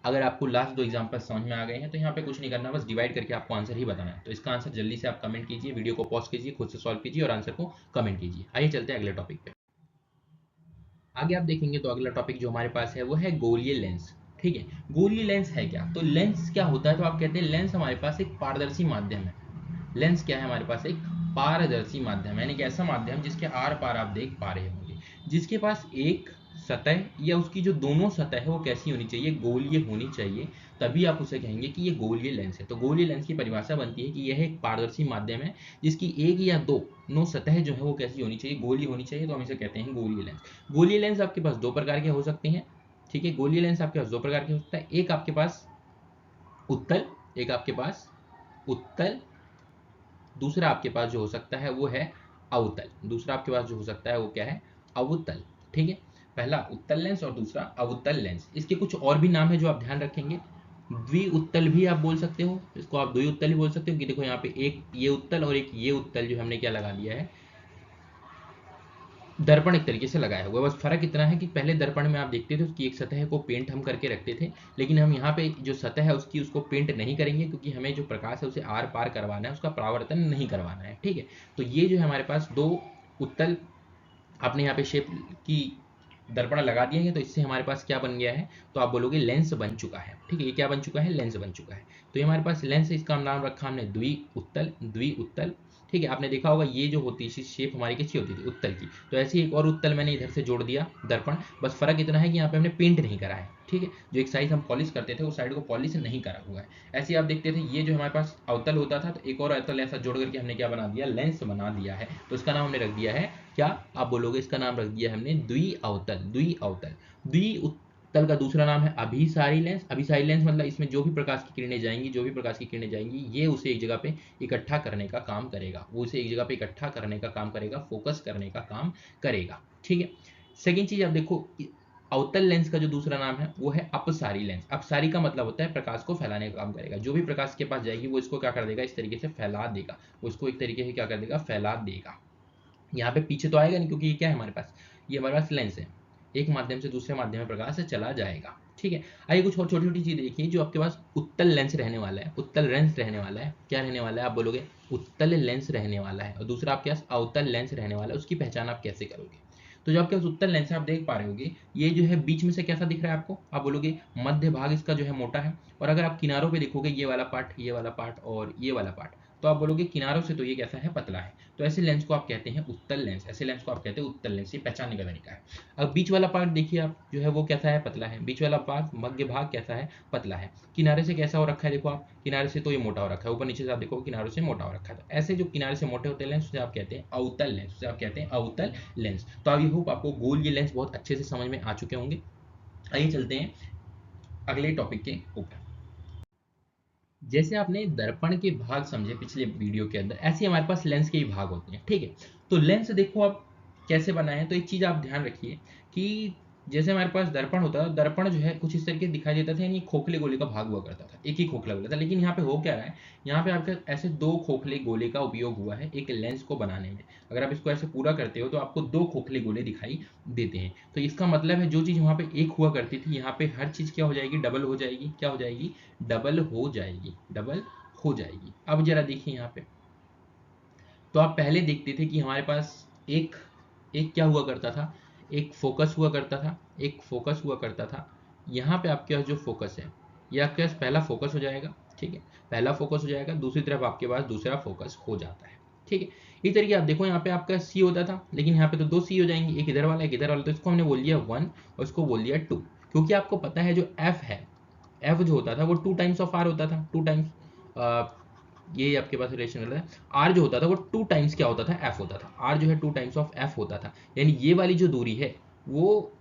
अगर आपको लास्ट 2 एग्जाम्पल समझ में आ गए हैं तो यहाँ पे कुछ नहीं करना, बस डिवाइड करके आपको आंसर ही बताना है। तो इसका आंसर जल्दी से आप कमेंट कीजिए, वीडियो को पॉज कीजिए, खुद से सॉल्व कीजिए और आंसर को कमेंट कीजिए। आइए चलते हैं अगले टॉपिक पे। आगे आप देखेंगे तो अगला टॉपिक जो हमारे पास है वो है गोलीय लेंस, ठीक है। गोलीय लेंस है क्या, तो लेंस क्या होता है, तो आप कहते हैं लेंस हमारे पास एक पारदर्शी माध्यम है। लेंस क्या है हमारे पास, एक पारदर्शी माध्यम है, यानी कि ऐसा माध्यम जिसके आर पार आप देख पा रहे होंगे, जिसके पास एक सतह या उसकी जो दोनों सतह है वो कैसी होनी चाहिए, गोलीय होनी चाहिए, तभी आप उसे कहेंगे कि ये गोलीय लेंस है। तो गोलीय लेंस की परिभाषा बनती है कि यह एक पारदर्शी माध्यम है जिसकी एक या दोनों सतह जो है वो कैसी होनी चाहिए, गोलीय होनी चाहिए, तो हम इसे कहते हैं गोलीय लेंस। गोलीय लेंस आपके पास 2 प्रकार के हो सकते हैं, ठीक है। गोलीय लेंस आपके पास 2 प्रकार के हो सकता है, एक आपके पास उत्तल, एक आपके पास उत्तल, दूसरा आपके पास जो हो सकता है वो है अवतल। दूसरा आपके पास जो हो सकता है वो क्या है, अवतल, ठीक है। पहला उत्तल लेंस और दूसरा अवतल लेंस। इसके कुछ और भी नाम है जो आप ध्यान रखेंगे। द्विउत्तल भी आप बोल सकते हो, इसको आप द्विउत्तल ही बोल सकते हो कि देखो यहाँ पे एक ये उत्तल और एक ये उत्तल जो हमने क्या लगा दिया है, दर्पण एक तरीके से लगाया हुआ है। बस फर्क इतना है कि पहले दर्पण में आप देखते थे उसकी एक सतह को पेंट हम करके रखते थे, लेकिन हम यहाँ पे जो सतह है उसकी उसको पेंट नहीं करेंगे, क्योंकि हमें जो प्रकाश है उसे आर पार करवाना है, उसका परावर्तन नहीं करवाना है, ठीक है। तो ये जो है हमारे पास 2 उत्तल आपने यहाँ पे शेप की दर्पण लगा दिए हैं, तो इससे हमारे पास क्या बन गया है, तो आप बोलोगे लेंस बन चुका है, ठीक है। ये क्या बन चुका है, लेंस बन चुका है। तो ये हमारे पास लेंस है, इसका नाम रखा हमने द्विउत्तल, द्विउत्तल, ठीक है। आपने देखा होगा ये जो होती है शेप हमारी कैसी होती थी, उत्तल की, तो ऐसे ही एक और उत्तल मैंने इधर से जोड़ दिया दर्पण। बस फर्क इतना है कि यहाँ पे हमने पेंट नहीं करा है, ठीक है। जो एक साइड हम पॉलिश करते थे उस साइड को पॉलिश नहीं करा हुआ है। ऐसे आप देखते थे ये जो हमारे पास अवतल होता था, तो एक और अवतल ऐसा जोड़ करके हमने क्या बना दिया, लेंस बना दिया है। तो इसका नाम हमने रख दिया है क्या, आप बोलोगे इसका नाम रख दिया हमने द्विअवतल, द्विअवतल। द्विउत्तल का दूसरा नाम है अभिसारी लेंस। अभिसारी लेंस मतलब इसमें जो भी प्रकाश की किरणें जाएंगी, जो भी प्रकाश की किरणें जाएंगी, ये उसे एक जगह पे इकट्ठा करने का काम करेगा, वो उसे एक जगह पे इकट्ठा करने का काम करेगा, फोकस करने का काम करेगा, ठीक है। सेकेंड चीज आप देखो, अवतल लेंस का जो दूसरा नाम है वो है अपसारी लेंस। अपसारी का मतलब होता है प्रकाश को फैलाने का काम करेगा। जो भी प्रकाश के पास जाएगी वो इसको क्या कर देगा, इस तरीके से फैला देगा, वो इसको एक तरीके से क्या कर देगा, फैला देगा। यहाँ पे पीछे तो आएगा नहीं, क्योंकि ये क्या है हमारे पास, ये हमारे पास लेंस है, एक माध्यम से दूसरे माध्यम में प्रकाश से चला जाएगा, ठीक है। आइए कुछ और छोटी छोटी चीज देखिए। जो आपके पास उत्तल लेंस रहने वाला है, उत्तल लेंस रहने वाला है, क्या रहने वाला है, आप बोलोगे उत्तल लेंस रहने वाला है, और दूसरा आपके पास अवतल लेंस रहने वाला है। उसकी पहचान आप कैसे करोगे, तो जो आपके पास उत्तल लेंस है आप देख पा रहे होगे, ये जो है बीच में से कैसा दिख रहा है आपको, आप बोलोगे मध्य भाग इसका जो है मोटा है, और अगर आप किनारों पे देखोगे ये वाला पार्ट, ये वाला पार्ट और ये वाला पार्ट, तो आप बोलोगे किनारों से तो ये कैसा है, पतला है। तो ऐसे लेंस को आप कहते हैं उत्तल लेंस, ऐसे लेंस को आप कहते हैं उत्तल लेंस। ये पहचानने का तरीका है। अब बीच वाला पार्ट देखिए आप, जो है वो कैसा है, पतला है। बीच वाला पार्ट, मध्य भाग कैसा है, पतला है। किनारे से कैसा हो रखा है, देखो आप, किनारे से तो ये मोटा हो रखा है, ऊपर नीचे से आप देखो किनारों से मोटा हो रखा है। तो ऐसे जो किनारे से मोटे होते हैं लेंस, उसे आप कहते हैं अवतल लेंस, उसे आप कहते हैं अवतल लेंस। तो आई होप आपको गोलीय लेंस बहुत अच्छे से समझ में आ चुके होंगे। आइए चलते हैं अगले टॉपिक के ऊपर। जैसे आपने दर्पण के भाग समझे पिछले वीडियो के अंदर, ऐसे हमारे पास लेंस के भी भाग होते हैं, ठीक है। तो लेंस देखो आप कैसे बनाए, तो एक चीज आप ध्यान रखिए कि जैसे हमारे पास दर्पण होता है, दर्पण जो है कुछ इस तरीके दिखाई देता था, यानी खोखले गोले का भाग हुआ करता था, एक ही खोखला गोला था। लेकिन यहाँ पे हो क्या रहा है, यहाँ पे आपके ऐसे 2 खोखले गोले का उपयोग हुआ है एक लेंस को बनाने में। अगर आप इसको ऐसे पूरा करते हो तो आपको 2 खोखले गोले दिखाई देते हैं। तो इसका मतलब है जो चीज वहां पे एक हुआ करती थी, यहाँ पे हर चीज क्या हो जाएगी, डबल हो जाएगी। क्या हो जाएगी, डबल हो जाएगी, डबल हो जाएगी। अब जरा देखिए यहाँ पे, तो आप पहले देखते थे कि हमारे पास एक एक क्या हुआ करता था, एक फोकस हुआ करता था, एक फोकस हुआ करता था। यहाँ पे आपके पास जो फोकस है, ये आपके पास पहला फोकस हो जाएगा, ठीक है, पहला फोकस हो जाएगा, दूसरी तरफ आपके पास दूसरा फोकस हो जाता है, ठीक है। इस तरीके आप देखो, यहाँ पे आपका सी होता था, लेकिन यहाँ पे तो दो सी हो जाएंगे, एक इधर वाला एक इधर वाला, तो इसको हमने बोल दिया 1 और इसको बोल दिया 2, क्योंकि आपको पता है जो एफ है, एफ जो होता था वो 2 टाइम्स ऑफ आर होता था, 2 टाइम्स ये आपके पास रिलेशन है। आर जो होता था वो 2 टाइम्स क्या होता था, एफ होता था। आर जो है 2 टाइम्स ऑफ एफ होता था, यानी ये वाली जो दूरी है वो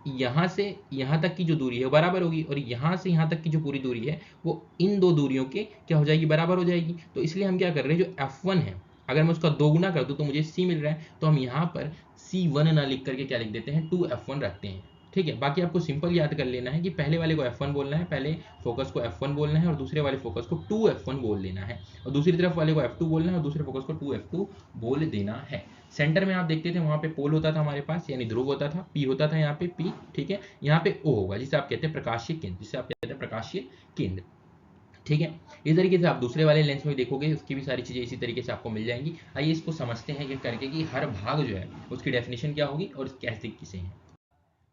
यहाँ से यहाँ तक की जो दूरी है बराबर होगी, और यहाँ से यहाँ तक की जो पूरी दूरी है वो इन दो दूरियों के क्या हो जाएगी, बराबर हो जाएगी। तो इसलिए हम क्या कर रहे हैं, जो F1 है अगर मैं उसका दोगुना कर दूं तो मुझे C मिल रहा है, तो हम यहाँ पर C1 ना लिख करके क्या लिख देते हैं, 2F1 रखते हैं, ठीक है। बाकी आपको सिंपल याद कर लेना है कि पहले वाले को F1 बोलना है, पहले फोकस को F1 बोलना है, और दूसरे वाले फोकस को 2F1 बोल देना है, और दूसरी तरफ वाले को F2 बोलना है और दूसरे फोकस को 2F2 बोल देना है। सेंटर में आप देखते थे वहां पे पोल होता था हमारे पास, यानी ध्रुव होता था, पी होता था यहाँ पे पी, ठीक है। यहाँ पे ओ होगा, जिसे आप कहते हैं प्रकाशीय केंद्र, जिसे आप कहते हैं प्रकाशीय केंद्र, ठीक है। इस तरीके से आप दूसरे वाले लेंस में देखोगे, उसकी भी सारी चीजें इसी तरीके से आपको मिल जाएंगी। आइए इसको समझते हैं कि करके कि हर भाग जो है उसकी डेफिनेशन क्या होगी और कैसे किसे है।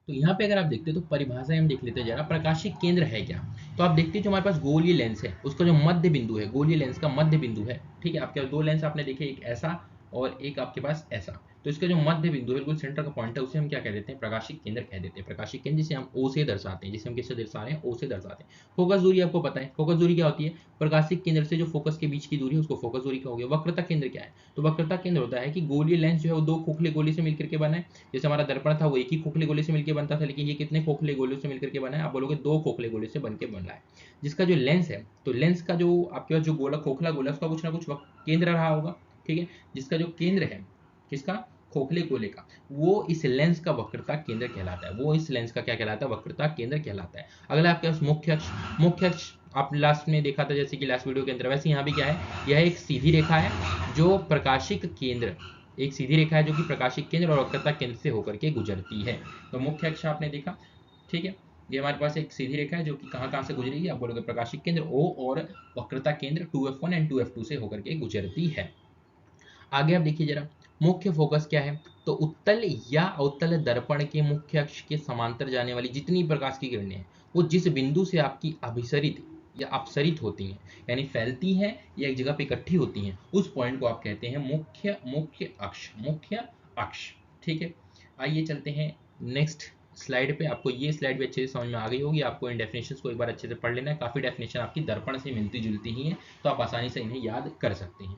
तो यहाँ पे अगर आप देखते हो तो परिभाषा हम देख लेते हैं जरा, प्रकाशीय केंद्र है क्या। तो आप देखते हैं जो हमारे पास गोलीय लेंस है उसका जो मध्य बिंदु है, गोलीय लेंस का मध्य बिंदु है, ठीक है। आपके पास दो लेंस आपने देखे, एक ऐसा और एक आपके पास ऐसा, तो इसका जो मध्य बिंदु है, बिल्कुल सेंटर का पॉइंट है, उसे हम क्या कह देते हैं, प्रकाशिक केंद्र कह देते हैं। प्रकाशिक केंद्र जिसे हम ओ से दर्शाते हैं, जिसे हम किससे दर्शा रहे हैं, ओ से दर्शाते हैं। फोकस दूरी आपको पता है, फोकस दूरी क्या होती है, प्रकाशिक केंद्र से जो फोकस के बीच की दूरी है उसको फोकस दूरी कहोगे। वक्रता केंद्र क्या है, तो वक्रता केंद्र होता है कि गोलीय लेंस जो है वो दो खोखले गोले से मिलकर के बना है। जैसे हमारा दर्पण था वो एक ही खोखले गोले से मिलकर बनता था, लेकिन ये कितने खोखले गोलों से मिलकर के बना है, आप बोलोगे दो खोखले गोले से बन के बन रहा है। जिसका जो लेंस है, तो लेंस का जो आपके पास जो गोला खोखला गोला है उसका कुछ ना कुछ केंद्र रहा होगा, ठीक है। जिसका जो केंद्र है किसका, खोखले गोले का, वो इस लेंस का वक्रता केंद्र कहलाता है, वो इस लेंस का क्या कहलाता है, वक्रता केंद्र कहलाता है। अगला आपके पास मुख्य अक्ष, मुख्य अक्ष आप लास्ट में देखा था जैसे कि लास्ट वीडियो के अंदर, वैसे यहाँ भी क्या है, यह एक सीधी रेखा है जो प्रकाशिक केंद्र, एक सीधी रेखा है जो कि प्रकाशिक केंद्र और वक्रता केंद्र से होकर के गुजरती है। तो मुख्य अक्ष आपने देखा, ठीक है। ये हमारे पास एक सीधी रेखा है जो कि कहाँ कहाँ से गुजरेगी, आप बोलोगे प्रकाशिक केंद्र O और वक्रता केंद्र 2F1 एंड 2F2 से होकर के गुजरती है। आगे आप देखिए जरा, मुख्य फोकस क्या है, तो उत्तल या अवतल दर्पण के मुख्य अक्ष के समांतर जाने वाली जितनी प्रकाश की किरणें हैं वो जिस बिंदु से आपकी अभिसरित या अपसरित होती हैं, यानी फैलती हैं या एक जगह पे इकट्ठी होती हैं, उस पॉइंट को आप कहते हैं मुख्य मुख्य अक्ष, मुख्य अक्ष, ठीक है। आइए चलते हैं नेक्स्ट स्लाइड पे। आपको ये स्लाइड भी अच्छे से समझ में आ गई होगी, आपको इन डेफिनेशंस को एक बार अच्छे से पढ़ लेना है, काफी डेफिनेशन आपकी दर्पण से मिलती जुलती ही हैं, तो आप आसानी से इन्हें याद कर सकते हैं।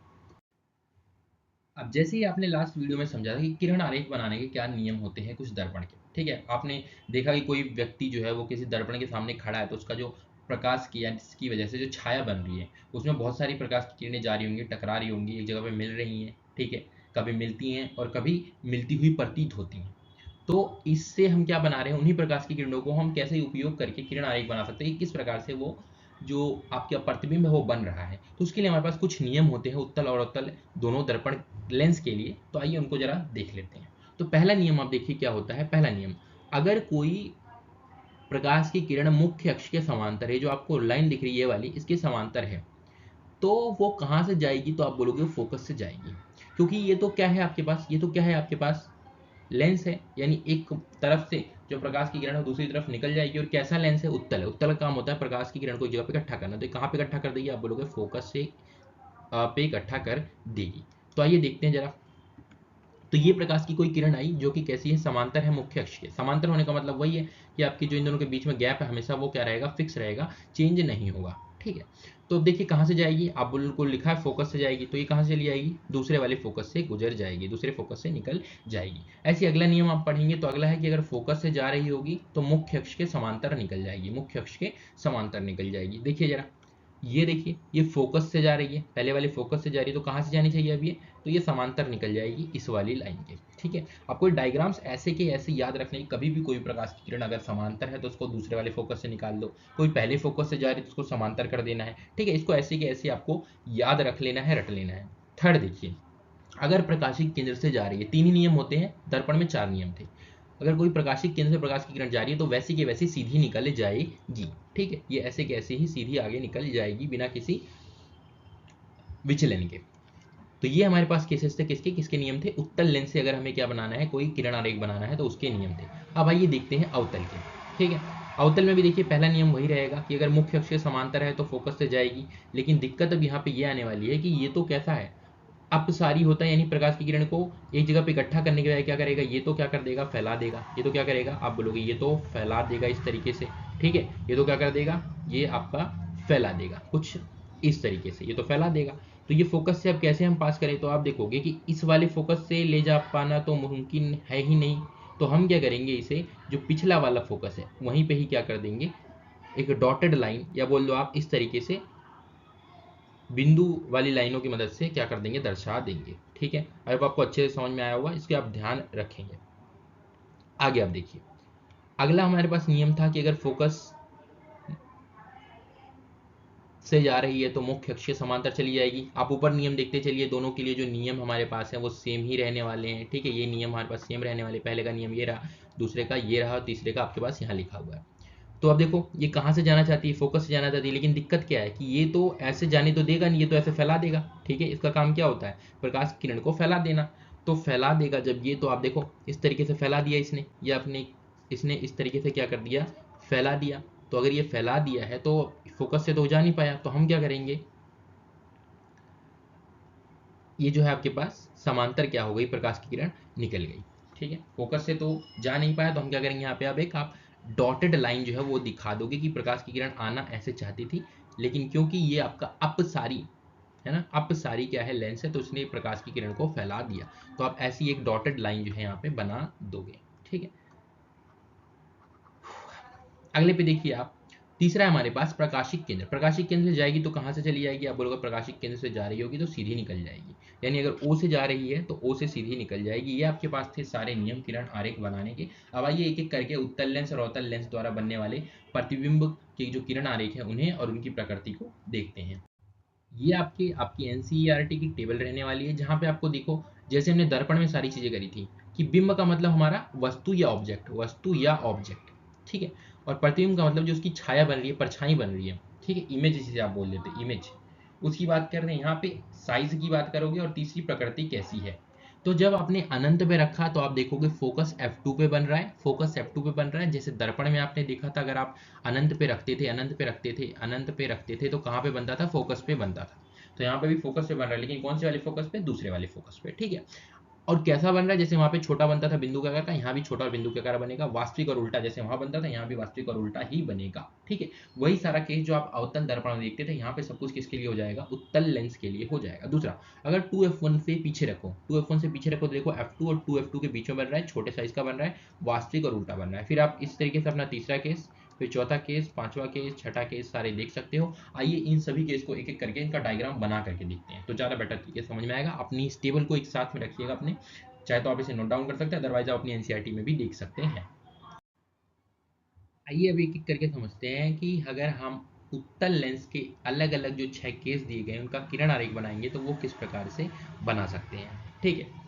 अब जैसे ही आपने लास्ट वीडियो में समझा था कि किरण आरेख बनाने के क्या नियम होते हैं कुछ दर्पण के, ठीक है। आपने देखा कि कोई व्यक्ति जो है वो किसी दर्पण के सामने खड़ा है, तो उसका जो प्रकाश की या जिसकी वजह से जो छाया बन रही है उसमें बहुत सारी प्रकाश की किरणें जा रही होंगी, टकरा रही होंगी, एक जगह पे मिल रही हैं, ठीक है। कभी मिलती हैं और कभी मिलती हुई प्रतीत होती हैं। तो इससे हम क्या बना रहे हैं, उन्हीं प्रकाश की किरणों को हम कैसे उपयोग करके किरण आरेख बना सकते हैं कि किस प्रकार से वो जो आपका प्रतिबिंब है वो बन रहा है। तो उसके लिए हमारे पास कुछ नियम होते हैं उत्तल और अवतल दोनों दर्पण लेंस के लिए, तो आइए उनको जरा देख लेते हैं। तो पहला नियम आप देखिए क्या होता है। पहला नियम, अगर कोई प्रकाश की किरण मुख्य अक्ष के समांतर है, जो आपको लाइन दिख रही है ये वाली, इसके समांतर है, तो वो कहाँ से जाएगी, तो आप बोलोगे फोकस से जाएगी। क्योंकि ये तो क्या है आपके पास, ये तो क्या है आपके पास लेंस है, यानी एक तरफ से जो प्रकाश की किरण है दूसरी तरफ निकल जाएगी, और कैसा लेंस है, उत्तल है। उत्तल का काम होता है प्रकाश की किरण को एक जगह पे इकट्ठा करना, तो कहाँ पे इकट्ठा कर देगी, आप बोलोगे फोकस से पे इकट्ठा कर देगी। तो आइए देखते हैं जरा। तो ये प्रकाश की कोई किरण आई जो कि कैसी है, समांतर है मुख्य अक्ष के। समांतर होने का मतलब वही है कि आपकी जो इन दोनों के बीच में गैप है हमेशा वो क्या रहेगा, फिक्स रहेगा, चेंज नहीं होगा, ठीक है। तो अब देखिए कहाँ से जाएगी, आप बिल्कुल लिखा है फोकस से जाएगी, तो ये कहाँ से चली जाएगी, दूसरे वाले फोकस से गुजर जाएगी, दूसरे फोकस से निकल जाएगी। ऐसे अगला नियम आप पढ़ेंगे, तो अगला है कि अगर फोकस से जा रही होगी तो मुख्य अक्ष के समांतर निकल जाएगी, मुख्य अक्ष के समांतर निकल जाएगी। देखिए जरा, ये देखिए ये फोकस से जा रही है, पहले वाली फोकस से जा रही है, तो कहाँ से जानी चाहिए अब ये, तो ये समांतर निकल जाएगी इस वाली लाइन के, ठीक है। आपको डायग्राम्स ऐसे के ऐसे याद रखने की, कभी भी कोई प्रकाश की किरण अगर समांतर है तो उसको दूसरे वाले फोकस से निकाल दो, कोई पहले फोकस से जा रही है तो उसको समांतर कर देना है, ठीक है। इसको ऐसे के ऐसे आपको याद रख लेना है, रट लेना है। थर्ड देखिए, अगर प्रकाशिक केंद्र से जा रही है, तीन ही नियम होते हैं, दर्पण में 4 नियम थे। अगर कोई प्रकाशिक केंद्र से प्रकाश की किरण जा रही है तो वैसी की वैसी सीधी निकल जाएगी, ठीक है। ये ऐसे के ऐसे ही सीधी आगे निकल जाएगी बिना किसी विचलन के। तो तो ये हमारे पास केसेस थे किसके किसके नियम थे, उत्तल लेंस से अगर हमें क्या बनाना है, कोई किरण आरेख बनाना है तो उसके नियम थे। अब आइए देखते हैं अवतल के। ठीक है, अवतल में भी देखिए पहला नियम वही रहेगा कि अगर मुख्य अक्ष के समांतर है तो फोकस से जाएगी। लेकिन दिक्कत अब यहाँ पे ये आने वाली है कि ये तो कैसा है, अपसारी होता है, यानी प्रकाश की किरण को एक जगह पे इकट्ठा करने के बजाय क्या करेगा, ये तो क्या कर देगा, फैला देगा। ये तो क्या करेगा, आप बोलोगे ये तो फैला देगा इस तरीके से। ठीक है, ये तो क्या कर देगा, ये आपका फैला देगा कुछ इस तरीके से, ये तो फैला देगा। तो ये फोकस से अब कैसे हम पास करें, तो आप देखोगे कि इस वाले फोकस से ले जा पाना तो मुमकिन है ही नहीं। तो हम क्या करेंगे, इसे जो पिछला वाला फोकस है वहीं पे ही क्या कर देंगे, एक डॉटेड लाइन या बोल लो आप इस तरीके से बिंदु वाली लाइनों की मदद से क्या कर देंगे, दर्शा देंगे। ठीक है, अब आपको अच्छे से समझ में आया होगा, इसके आप ध्यान रखेंगे। आगे आप देखिए, अगला हमारे पास नियम था कि अगर फोकस से जा रही है तो मुख्य अक्ष के समांतर चली जाएगी। आप ऊपर नियम देखते चलिए, दोनों के लिए जो नियम हमारे पास है वो सेम ही रहने वाले हैं। ठीक है, ये नियम हमारे पास सेम रहने वाले, पहले का नियम ये रहा, दूसरे का ये रहा, और तीसरे का आपके पास यहाँ लिखा हुआ है। तो अब देखो ये कहाँ से जाना चाहती है, फोकस से जाना चाहती है, लेकिन दिक्कत क्या है कि ये तो ऐसे जाने तो देगा नहीं, ये तो ऐसे फैला देगा। ठीक है, इसका काम क्या होता है, प्रकाश की किरण को फैला देना। तो फैला देगा जब ये, तो आप देखो इस तरीके से फैला दिया इसने, या अपने इसने इस तरीके से क्या कर दिया, फैला दिया। तो अगर ये फैला दिया है तो फोकस से तो जा नहीं पाया, तो हम क्या करेंगे, ये जो है आपके पास समांतर क्या हो गई, प्रकाश की किरण निकल गई। ठीक है, फोकस से तो जा नहीं पाया, तो हम क्या करेंगे, यहाँ पे अब एक आप डॉटेड लाइन जो है वो दिखा दोगे कि प्रकाश की किरण आना ऐसे चाहती थी, लेकिन क्योंकि ये आपका अपसारी है ना, अपसारी क्या है, लेंस है, तो उसने प्रकाश की किरण को फैला दिया। तो आप ऐसी एक डॉटेड लाइन जो है यहाँ पे बना दोगे। ठीक है, अगले पे देखिए आप, तीसरा है हमारे पास प्रकाशिक केंद्र। प्रकाशिक केंद्र से जाएगी तो कहाँ से चली जाएगी, आप बोलोगे प्रकाशिक केंद्र से जा रही होगी तो सीधी निकल जाएगी, यानी अगर ओ से जा रही है तो ओ से सीधी निकल जाएगी। ये आपके पास थे सारे नियम किरण आरेख बनाने के। अब आइए एक एक करके उत्तल लेंस और अवतल लेंस द्वारा बनने वाले प्रतिबिंब के जो किरण आरेख है उन्हें और उनकी प्रकृति को देखते हैं। ये आपकी आपकी एनसीईआरटी की टेबल रहने वाली है, जहाँ पे आपको देखो जैसे हमने दर्पण में सारी चीजें करी थी कि बिंब का मतलब हमारा वस्तु या ऑब्जेक्ट, वस्तु या ऑब्जेक्ट। ठीक है, और प्रतिबिंब का मतलब जो उसकी छाया बन रही है, परछाई बन रही है। ठीक है, इमेज जिसे आप बोल देते, इमेज उसकी बात कर रहे हैं यहाँ पे, साइज की बात करोगे, और तीसरी प्रकृति कैसी है। तो जब आपने अनंत पे रखा तो आप देखोगे फोकस F2 पे बन रहा है, फोकस F2 पे बन रहा है। जैसे दर्पण में आपने देखा था, अगर आप अनंत पे रखते थे, अनंत पे रखते थे, अनंत पे रखते थे, तो कहाँ पे बनता था, फोकस पे बनता था। तो यहाँ पे भी फोकस पे बन रहा है, लेकिन कौन से वाले फोकस पे, दूसरे वाले फोकस पे। ठीक है, और कैसा बन रहा है, जैसे वहां पे छोटा बनता था बिंदु के आकार का, यहाँ भी छोटा और बिंदु के आकार बनेगा। वास्तविक और उल्टा जैसे वहां बनता था, यहाँ भी वास्तविक और उल्टा ही बनेगा। ठीक है, वही सारा केस जो आप अवतल दर्पण में देखते थे, यहाँ पे सब कुछ किसके लिए हो जाएगा, उत्तल लेंस के लिए हो जाएगा। दूसरा, अगर 2f1 से पीछे रखो, 2f1 से पीछे रखो तो देखो F2 और 2f2 के बीच में बन रहा है, छोटे साइज का बन रहा है, वास्तविक और उल्टा बन रहा है। फिर आप इस तरीके से अपना तीसरा केस, फिर चौथा केस, पांचवा केस, छठा केस सारे देख सकते हो। आइए इन सभी केस को एक एक करके इनका डायग्राम बना करके देखते हैं, तो ज़्यादा बेटर तरीके से समझ में आएगा। अपनी इस टेबल को एक साथ में रखिएगा अपने, चाहे तो आप इसे नोट डाउन कर सकते हैं, अदरवाइज आप अपनी एनसीईआरटी में भी देख सकते हैं। आइए अब एक एक करके समझते हैं कि अगर हम उत्तल लेंस के अलग अलग जो 6 केस दिए गए हैं उनका किरण आरेख बनाएंगे तो वो किस प्रकार से बना सकते हैं। ठीक है,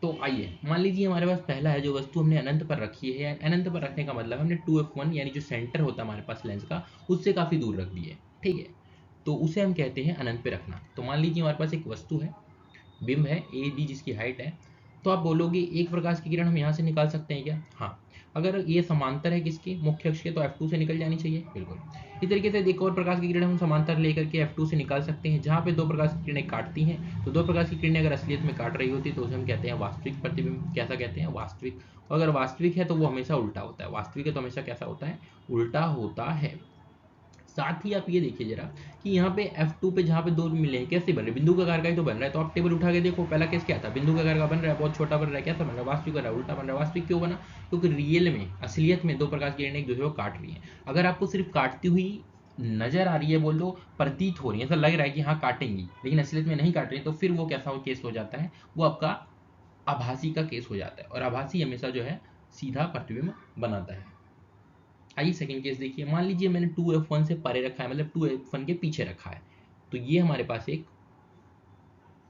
तो आइए मान लीजिए हमारे पास पहला है, जो वस्तु हमने अनंत पर रखी है। अनंत पर रखने का मतलब हमने 2f1 यानी जो सेंटर होता है हमारे पास लेंस का, उससे काफी दूर रख दिया है। ठीक है, तो उसे हम कहते हैं अनंत पे रखना। तो मान लीजिए हमारे पास एक वस्तु है, बिंब है ए बी, जिसकी हाइट है। तो आप बोलोगे एक प्रकाश की किरण हम यहाँ से निकाल सकते हैं क्या, हाँ। अगर ये समांतर है किसके, मुख्य अक्ष के, तो F2 से निकल जानी चाहिए, बिल्कुल। इस तरीके से एक और प्रकाश की किरण हम समांतर लेकर के F2 से निकाल सकते हैं, जहाँ पे दो प्रकाश की किरणें काटती हैं। तो दो प्रकाश की किरणें अगर असलियत में काट रही होती तो उसे हम कहते हैं वास्तविक प्रतिबिंब। कैसा कहते हैं, वास्तविक। और अगर वास्तविक है तो वो हमेशा उल्टा होता है, वास्तविक है तो हमेशा कैसा होता है, उल्टा होता है। साथ ही आप ये देखिए जरा कि यहाँ पे F2 पे जहाँ पे दो मिले हैं, कैसे बन रहे हैं, बिंदु का आकार का ही तो बन रहा है। तो आप टेबल उठा के देखो, पहला केस क्या था, बिंदु का आकार का बन रहा है, बहुत छोटा बन रहा है, कैसा बन रहा है, वास्तविक बन रहा है, उल्टा बन रहा है। वास्तविक क्यों बना, क्योंकि रियल में, असलियत में दो प्रकाश की किरणें एक दूसरे को काट रही हैं। अगर आपको सिर्फ काटती हुई नजर आ रही है, बोल दो प्रतीत हो रही है, ऐसा लग रहा है कि हाँ काटेंगी, लेकिन असलियत में नहीं काट रही है, तो फिर वो कैसा केस हो जाता है, वो आपका आभासी का केस हो जाता है। और आभासी हमेशा जो है सीधा प्रतिबिंब बनाता है। आइए सेकंड केस देखिए, मान लीजिए मैंने 2f1 से परे रखा है, मतलब 2f1 के पीछे रखा है। तो ये हमारे पास एक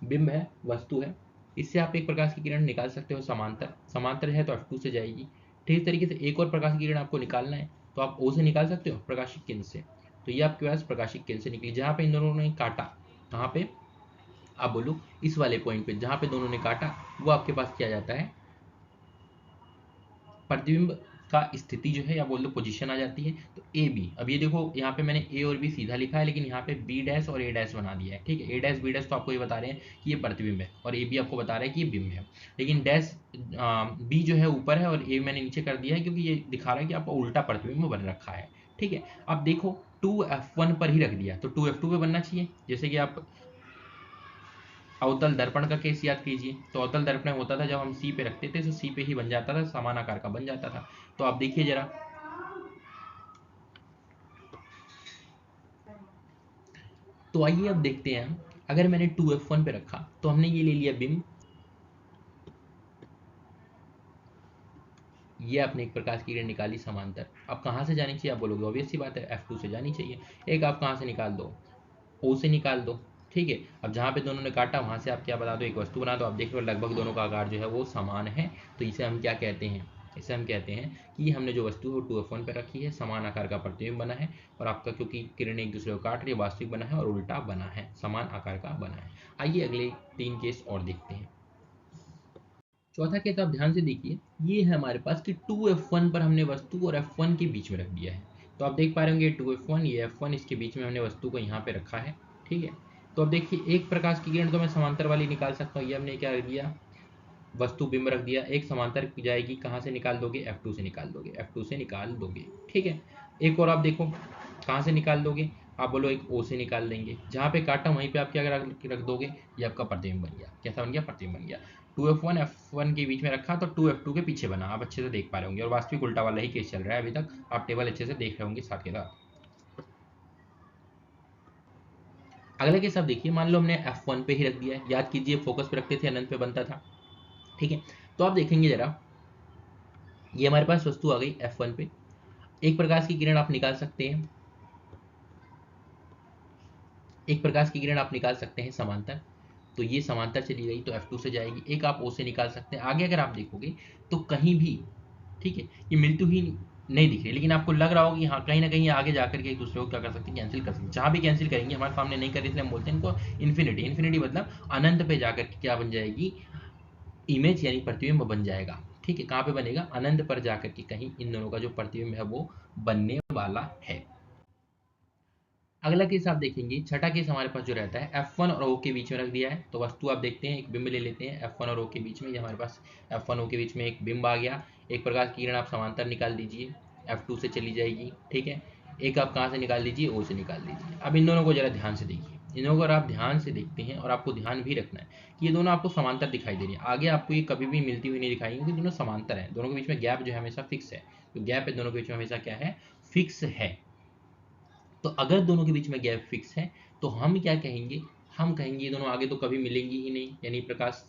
बिंब है, वस्तु है। इससे आप एक प्रकाश की किरण निकाल सकते हो समांतर, समांतर है तो F2 से जाएगी। ठीक तरीके से एक और प्रकाश की किरण आपको निकालना है, तो आप O से निकाल सकते हो, प्रकाशिक केंद्र से। तो ये आपके पास प्रकाशिक केंद्र से निकली, जहाँ पे इन दोनों ने काटा, कहाँ पे, आप बोलो इस वाले पॉइंट पे जहां पे दोनों ने काटा वो आपके पास क्या जाता है, प्रतिबिंब का स्थिति जो है या बोल दो पोजीशन आ जाती है। तो ए बी, अब ये देखो यहाँ पे मैंने ए और बी सीधा लिखा है, लेकिन यहाँ पे बी डैश और ए डैश बना दिया है। ठीक है, ए डैश बी डैश तो आपको ये बता रहे हैं कि ये प्रतिबिंब है, और ए बी आपको बता रहा है कि ये बिंब है। लेकिन डैश बी जो है ऊपर है और ए मैंने नीचे कर दिया है, क्योंकि ये दिखा रहा है कि आपका उल्टा प्रतिबिंब बन रखा है। ठीक है, अब देखो 2f1 पर ही रख दिया तो 2f2 पे बनना चाहिए। जैसे कि आप अवतल दर्पण का केस याद कीजिए, तो अवतल दर्पण होता था जब हम सी पे रखते थे तो सी पे ही बन जाता था, समान आकार का बन जाता था। तो आप देखिए जरा, तो आइए अब देखते हैं, अगर मैंने 2f1 पे रखा तो हमने ये ले लिया बिंब, ये आपने एक प्रकाश की किरण निकाली समांतर। अब कहाँ से जानी चाहिए आप बोलोगे, ऑब्वियस सी बात है f2 से जानी चाहिए। एक आप कहाँ से निकाल दो, ओ से निकाल दो। ठीक है, अब जहाँ पे दोनों ने काटा वहां से आप क्या बता दो, एक वस्तु बना दो। आप देख लो लगभग दोनों का आकार जो है वो समान है, तो इसे हम क्या कहते हैं, इसे हम कहते हैं कि हमने जो वस्तु है वो 2f1 पे रखी है, समान आकार का प्रतिबिंब बना है, और आपका क्योंकि किरण एक दूसरे को काट रही है वास्तविक बना है और उल्टा बना है, समान आकार का बना है। आइए अगले 3 केस और देखते हैं। चौथा केस आप ध्यान से देखिए, ये है हमारे पास कि 2f1 पर हमने वस्तु और f1 के बीच में रख दिया है। तो आप देख पा रहे होंगे 2f1 ये f1, इसके बीच में हमने वस्तु को यहाँ पे रखा है। ठीक है, तो अब देखिए एक प्रकाश की किरण तो मैं समांतर वाली निकाल सकता हूँ, ये हमने क्या रख दिया, वस्तु बिंब रख दिया। एक समांतर जाएगी, कहाँ से निकाल दोगे, f2 से निकाल दोगे, f2 से निकाल दोगे। ठीक है, एक और आप देखो कहाँ से निकाल दोगे, आप बोलो एक ओ से निकाल देंगे, जहाँ पे काटा वहीं पे आप क्या रख दोगे, ये आपका प्रतिबिंब बन गया। कैसा बन गया, प्रतिबिंब बन गया। 2f1 के बीच में रखा तो 2f2 के पीछे बना, आप अच्छे से देख पा रहे होंगे, और वास्तविक उल्टा वाला ही केस चल रहा है अभी तक, आप टेबल अच्छे से देख रहे होंगे साथ के साथ। अगला केस आप देखिए, मान लो हमने f1 पे ही रख दिया है, याद कीजिए फोकस पे रखते थे अनंत पे बनता था। ठीक है, तो आप देखेंगे जरा, ये हमारे पास वस्तु आ गई f1 पे, एक प्रकाश की किरण आप निकाल सकते हैं, एक प्रकाश की किरण आप निकाल सकते हैं समांतर, तो ये समांतर चली गई तो f2 से जाएगी। एक आप o से निकाल सकते हैं। आगे अगर आप देखोगे तो कहीं भी, ठीक है, ये मिलती हुई नहीं दिख रही, लेकिन आपको लग रहा होगा कि हाँ कहीं ना कहीं आगे जाकर के एक दूसरे को क्या कर सकते हैं, कैंसिल कर सकते हैं। जहाँ भी कैंसिल करेंगे, हमारे सामने नहीं करें इसलिए हम बोलते हैं इनको इन्फिनिटी। इन्फिनिटी मतलब अनंत पे जाकर के क्या बन जाएगी, इमेज यानी प्रतिबिंब बन जाएगा। ठीक है, कहाँ पे बनेगा, अनंत पर जाकर के कहीं इन दोनों का जो प्रतिबिंब है वो बनने वाला है। अगला केस आप देखेंगे, छठा केस हमारे पास जो रहता है F1 और O के बीच में रख दिया है, तो वस्तु आप देखते हैं एक बिंब ले लेते हैं F1 और O के बीच में, ये हमारे पास F1 O के बीच में एक बिंब आ गया। एक प्रकाश की किरण आप समांतर निकाल दीजिए, F2 से चली जाएगी। ठीक है, एक आप कहाँ से निकाल दीजिए, O से निकाल दीजिए। अब इन दोनों को जरा ध्यान से देखिए, इन दोनों को अगर आप ध्यान से देखते हैं, और आपको ध्यान भी रखना है कि ये दोनों आपको समांतर दिखाई दे रही है, आगे आपको ये कभी भी मिलती हुई नहीं दिखाई, क्योंकि दोनों समांतर है, दोनों के बीच में गैप जो है हमेशा फिक्स है। तो गैप है दोनों के बीच में हमेशा क्या है, फिक्स है। तो अगर दोनों के बीच में गैप फिक्स है तो हम क्या कहेंगे, हम कहेंगे ये दोनों आगे तो कभी मिलेंगी ही नहीं, यानी प्रकाश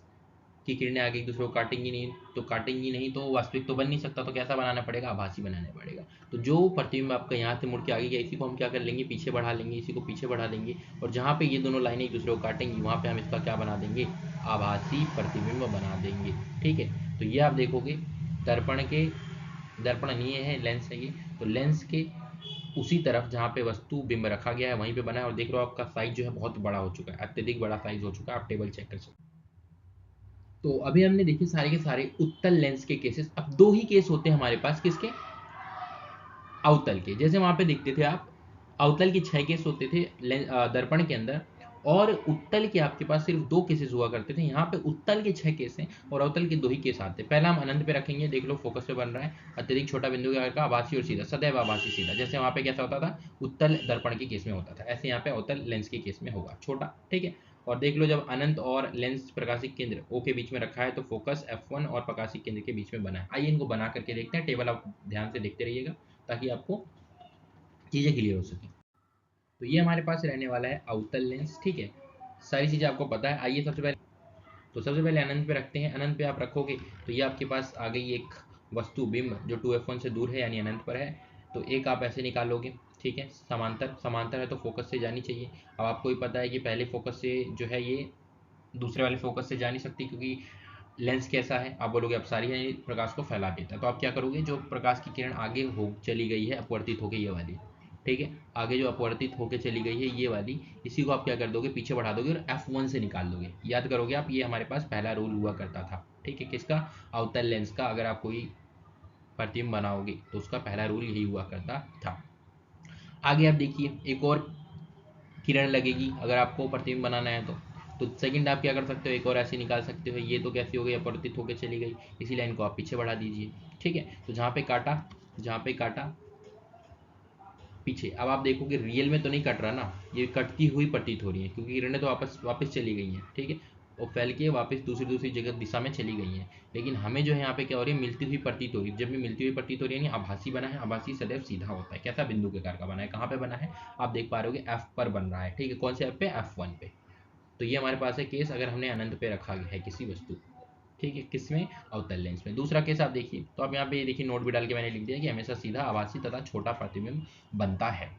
की किरणें आगे एक दूसरे को काटेंगी नहीं, तो काटेंगी नहीं तो वास्तविक तो बन नहीं सकता, तो कैसा बनाना पड़ेगा, आभासी बनाना पड़ेगा। तो जो प्रतिबिंब आपका यहाँ से मुड़ के आगे गया, इसी को हम क्या कर लेंगे, पीछे बढ़ा लेंगे, इसी को पीछे बढ़ा देंगे, और जहाँ पे ये दोनों लाइनें एक दूसरे को काटेंगी वहाँ पे हम इसका क्या बना देंगे, आभासी प्रतिबिंब बना देंगे। ठीक है, तो ये आप देखोगे दर्पण के, दर्पण नहीं है लेंस है ये, तो लेंस के उसी तरफ जहाँ पे वस्तु बिंब रखा गया है वहीं पे बना है, और देख लो आपका साइज जो है बहुत बड़ा हो चुका है, अत्यधिक बड़ा साइज हो चुका है, आप टेबल चेक कर सकते हैं। तो अभी हमने देखे सारे के सारे उत्तल लेंस के केसेस। अब दो ही केस होते हैं हमारे पास, किसके, अवतल के। जैसे वहां पे देखते थे आप, अवतल के 6 केस होते थे दर्पण के अंदर, और उत्तल के आपके पास सिर्फ 2 केसेस हुआ करते थे। यहाँ पे उत्तल के 6 केस हैं और अवतल के 2 ही केस आते हैं। पहला हम अनंत पे रखेंगे, देख लो फोकस पे बन रहा है, अत्यधिक छोटा बिंदु के आकार का, आभासी और सीधा, सदैव आभासी सीधा। जैसे वहां पे कैसा होता था, उत्तल दर्पण के केस में होता था, ऐसे यहाँ पे अवतल लेंस के केस में होगा, छोटा। ठीक है, और देख लो जब अनंत और लेंस प्रकाशिक केंद्र ओ के बीच में रखा है तो फोकस F1 और प्रकाशिक केंद्र के बीच में बना है। आइए इनको बना करके देखते हैं, टेबल आप ध्यान से देखते रहिएगा ताकि आपको चीजें क्लियर हो सके। तो ये हमारे पास रहने वाला है अवतल लेंस। ठीक है, सारी चीजें आपको पता है। आइए सबसे पहले अनंत पे रखते हैं। अनंत पे आप रखोगे तो ये आपके पास आ गई एक वस्तु बिंब जो 2f1 से दूर है यानी अनंत पर है, तो एक आप ऐसे निकालोगे। ठीक है, समांतर समांतर है तो फोकस से जानी चाहिए। अब आपको ही पता है कि पहले फोकस से जो है ये दूसरे वाले फोकस से जा नहीं सकती, क्योंकि लेंस कैसा है, आप बोलोगे अपसारी है, प्रकाश को फैला देता है। तो आप क्या करोगे, जो प्रकाश की किरण आगे हो चली गई है अपवर्तित हो गई ये वाली, ठीक है। आगे जो अपवर्तित होकर चली गई है ये वाली, इसी को आप क्या कर दोगे, पीछे बढ़ा दोगे और F1 से निकाल दोगे। याद करोगे आप, ये हमारे पास पहला रूल हुआ करता था, ठीक है, किसका, अवतल लेंस का। अगर आप कोई प्रतिबिंब बनाओगे तो उसका पहला रूल यही हुआ करता था। आगे आप देखिए, एक और किरण लगेगी अगर आपको प्रतिबिंब बनाना है तो सेकंड आप क्या कर सकते हो, एक और ऐसे निकाल सकते हो। ये तो कैसी हो गई, अपवर्तित होकर चली गई, इसी लाइन को आप पीछे बढ़ा दीजिए, ठीक है। तो जहाँ पे काटा पीछे। अब आप देखोगे रियल में तो नहीं कट रहा ना, ये कटती हुई प्रतीत हो रही है क्योंकि किरणें तो वापस वापस चली गई हैं, ठीक है, और फैल के वापस दूसरी दूसरी जगह दिशा में चली गई हैं। लेकिन हमें जो है यहाँ पे क्या हो रही है, मिलती हुई प्रतीत हो रही है। जब भी मिलती हुई प्रतीत हो रही है, यानी आभासी बना है। आभासी सदैव सीधा होता है। कैसा, बिंदु के आकार का बना है। कहाँ पे बना है, आप देख पा रहे हो एफ पर बन रहा है, ठीक है। कौन से एफ पे, F1 पे। तो ये हमारे पास है केस अगर हमने अनंत पे रखा है किसी वस्तु को, ठीक है, किसमें, अवतल लेंस में। दूसरा केस आप देखिए, तो आप यहाँ पे देखिए नोट भी डाल के मैंने लिख दिया कि हमेशा सीधा, आभासी तथा छोटा प्रतिबिंब बनता है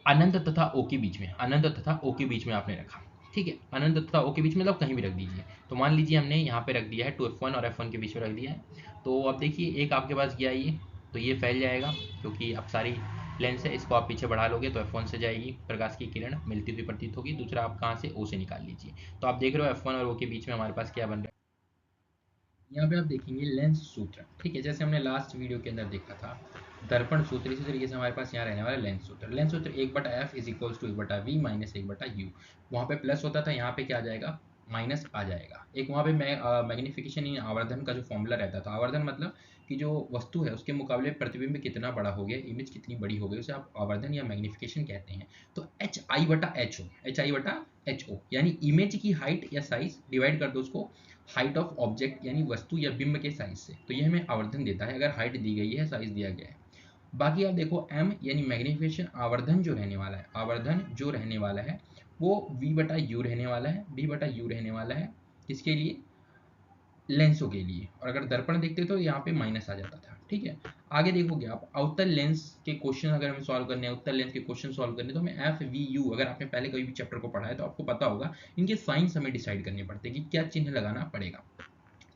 अनंत तथा ओ के बीच में। अनंत तथा ओ के बीच में आपने रखा, ठीक है। अनंत तथा ओ के बीच में मतलब कहीं भी रख दीजिए। तो मान लीजिए हमने यहाँ पे रख दिया है 2F1 और F1 के बीच में रख दिया है। तो अब देखिए एक आपके पास गया ये, तो ये फैल जाएगा क्योंकि अब सारी लेंस है। इसको आप पीछे बढ़ा लोगे तो F1 से जाएगी प्रकाश की किरण, मिलती हुई प्रतीत होगी। दूसरा आप कहाँ से, O से निकाल लीजिए। तो आप देख रहे हो F1 और O के बीच में हमारे पास क्या बन रहा है। यहाँ पे आप देखेंगे लेंस सूत्र, ठीक है, जैसे हमने लास्ट वीडियो के अंदर देखा था दर्पण सूत्र। इसी तरीके से हमारे पास यहाँ रहने वाला लेंस सूत्र। लेंस सूत्र 1/f is equals to 1/v minus 1/u। वहाँ पे प्लस होता था, यहाँ पे क्या आ जाएगा, माइनस आ जाएगा। एक वहाँ पे मैग्निफिकेशन इन आवर्धन का जो फॉर्मूला रहता था, आवर्धन मतलब कि जो वस्तु है उसके मुकाबले प्रतिबिंब कितना बड़ा हो गया, इमेज कितनी बड़ी हो गई, उसे आप आवर्धन या मैग्निफिकेशन कहते हैं। तो HI/HO, HI/HO यानी इमेज की हाइट या साइज डिवाइड कर दो उसको हाइट ऑफ ऑब्जेक्ट यानी वस्तु या बिंब के साइज से, तो ये हमें आवर्धन देता है अगर हाइट दी गई है, साइज दिया गया है। बाकी आप देखो m यानी मैग्निफिकेशन, आवर्धन जो रहने वाला है, आवर्धन जो रहने वाला है वो v/u रहने वाला है, v/u रहने वाला है। किसके लिए, लेंसों के लिए। और अगर दर्पण देखते तो यहाँ पे माइनस आ जाता था, ठीक है। आगे देखोगे आप अवतल लेंस के क्वेश्चन अगर हमें सॉल्व करने हैं, उत्तल लेंस के क्वेश्चन सॉल्व करने, तो हमें FVU, अगर आपने पहले कोई भी चैप्टर को पढ़ा है तो आपको पता होगा इनके साइंस हमें डिसाइड करने पड़ते हैं कि क्या चिन्ह लगाना पड़ेगा।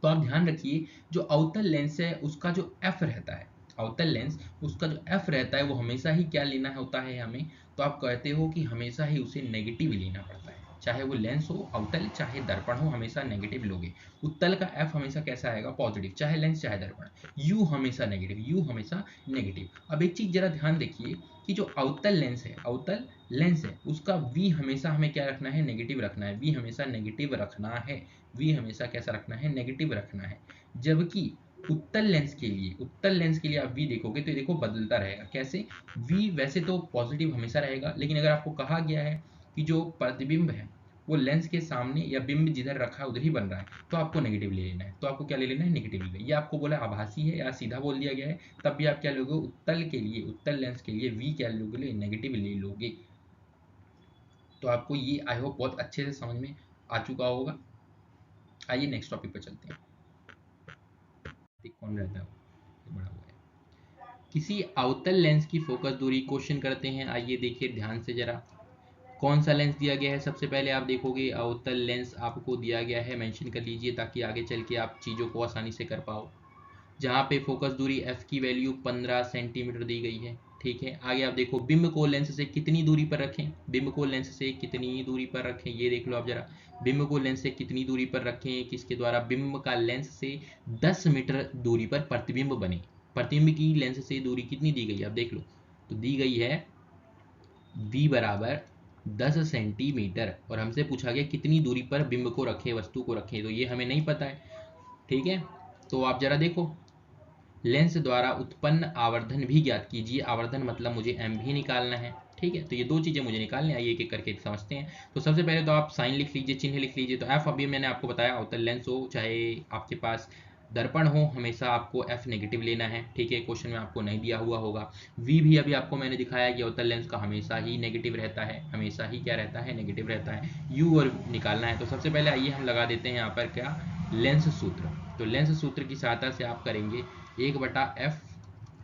तो आप ध्यान रखिए, जो अवतल लेंस है उसका जो एफ रहता है, अवतल लेंस उसका जो एफ रहता है वो हमेशा ही क्या लेना होता है हमें, तो आप कहते हो कि हमेशा ही उसे नेगेटिव लेना पड़ता है। चाहे वो लेंस हो अवतल, चाहे दर्पण हो, हमेशा नेगेटिव लोगे। उत्तल का एफ हमेशा कैसा आएगा, पॉजिटिव, चाहे लेंस चाहे दर्पण। यू हमेशा नेगेटिव, यू हमेशा नेगेटिव। अब एक चीज जरा ध्यान देखिए कि जो अवतल लेंस है, अवतल लेंस है उसका वी हमेशा हमें क्या रखना है, नेगेटिव रखना है। वी हमेशा नेगेटिव रखना है, वी हमेशा कैसा रखना है, नेगेटिव रखना है। जबकि उत्तल लेंस के लिए, उत्तल लेंस के लिए आप वी देखोगे तो ये देखो बदलता रहेगा। कैसे, वी वैसे तो पॉजिटिव हमेशा रहेगा, लेकिन अगर आपको कहा गया है कि जो प्रतिबिंब है वो लेंस के सामने या बिंब जिधर रखा है उधर ही बन रहा है, तो आपको नेगेटिव ले लेना है। तो आपको क्या ले लेना है, नेगेटिव ले लेना है। ये आपको बोला आभासी है या सीधा बोल दिया गया है, तब भी आप क्या लोगे, उत्तल के लिए, उत्तल लेंस के लिए वी क्या लोगे, नेगेटिव ले लोगे। तो आपको ये आई होप बहुत अच्छे से समझ में आ चुका होगा। आइए नेक्स्ट टॉपिक पर चलते हैं। कौन रहता है वो बड़ा हुआ है। किसी अवतल लेंस की फोकस दूरी क्वेश्चन करते हैं। आइए देखिए ध्यान से जरा, कौन सा लेंस दिया गया है। सबसे पहले आप देखोगे अवतल लेंस आपको दिया गया है, मेंशन कर लीजिए ताकि आगे चल के आप चीज़ों को आसानी से कर पाओ। जहाँ पे फोकस दूरी f की वैल्यू 15 सेंटीमीटर दी गई है, ठीक है। आगे आप देखो बिंब को लेंस से कितनी दूरी पर रखें, बिंब को लेंस से कितनी दूरी पर रखें, ये देख लो आप जरा। बिंब को लेंस से कितनी दूरी पर रखें, किसके द्वारा, बिंब का लेंस से 10 मीटर दूरी पर प्रतिबिंब बने। प्रतिबिंब की लेंस से दूरी कितनी दी गई है, आप देख लो। तो दी गई है v बराबर 10 सेंटीमीटर, और हमसे पूछा गया कितनी दूरी पर बिंब को रखें, वस्तु को रखें, तो ये हमें नहीं पता है, ठीक है। तो आप जरा देखो, लेंस द्वारा उत्पन्न आवर्धन भी ज्ञात कीजिए। आवर्धन मतलब मुझे एम भी निकालना है, ठीक है। तो ये दो चीज़ें मुझे निकालनी, आइए एक एक करके समझते हैं। तो सबसे पहले तो आप साइन लिख लीजिए, चिन्ह लिख लीजिए। तो एफ अभी मैंने आपको बताया, अवतल लेंस हो चाहे आपके पास दर्पण हो, हमेशा आपको एफ नेगेटिव लेना है, ठीक है। क्वेश्चन में आपको नहीं दिया हुआ होगा। वी भी अभी आपको मैंने दिखाया कि अवतल लेंस का हमेशा ही नेगेटिव रहता है, हमेशा ही क्या रहता है, नेगेटिव रहता है। यू और निकालना है। तो सबसे पहले आइए हम लगा देते हैं यहाँ पर क्या, लेंस सूत्र। तो लेंस सूत्र की सहायता से आप करेंगे 1/f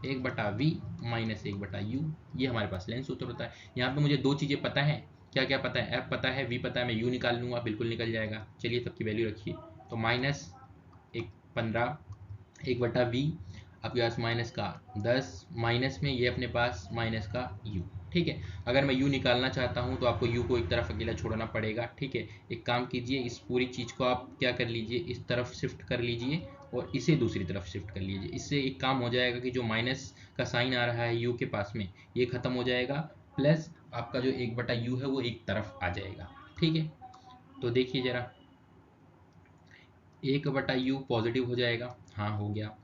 1/v माइनस 1/u। ये हमारे पास लेंस सूत्र होता है। यहाँ पे मुझे दो चीज़ें पता है, क्या क्या पता है, f पता है, v पता है, मैं u निकाल लूँगा, बिल्कुल निकल जाएगा। चलिए सबकी वैल्यू रखिए। तो माइनस 15 1/v। आपके पास माइनस का 10 माइनस में ये अपने पास माइनस का u, ठीक है। अगर मैं u निकालना चाहता हूँ तो आपको u को एक तरफ अकेला छोड़ना पड़ेगा, ठीक है। एक काम कीजिए, इस पूरी चीज़ को आप क्या कर लीजिए, इस तरफ शिफ्ट कर लीजिए और इसे दूसरी तरफ शिफ्ट कर लीजिए। इससे एक काम हो जाएगा कि जो माइनस का साइन आ रहा है u के पास में, ये खत्म हो जाएगा, प्लस आपका जो 1/u है वो एक तरफ आ जाएगा, ठीक है। तो देखिए जरा, 1/u पॉजिटिव हो जाएगा, हाँ हो गया।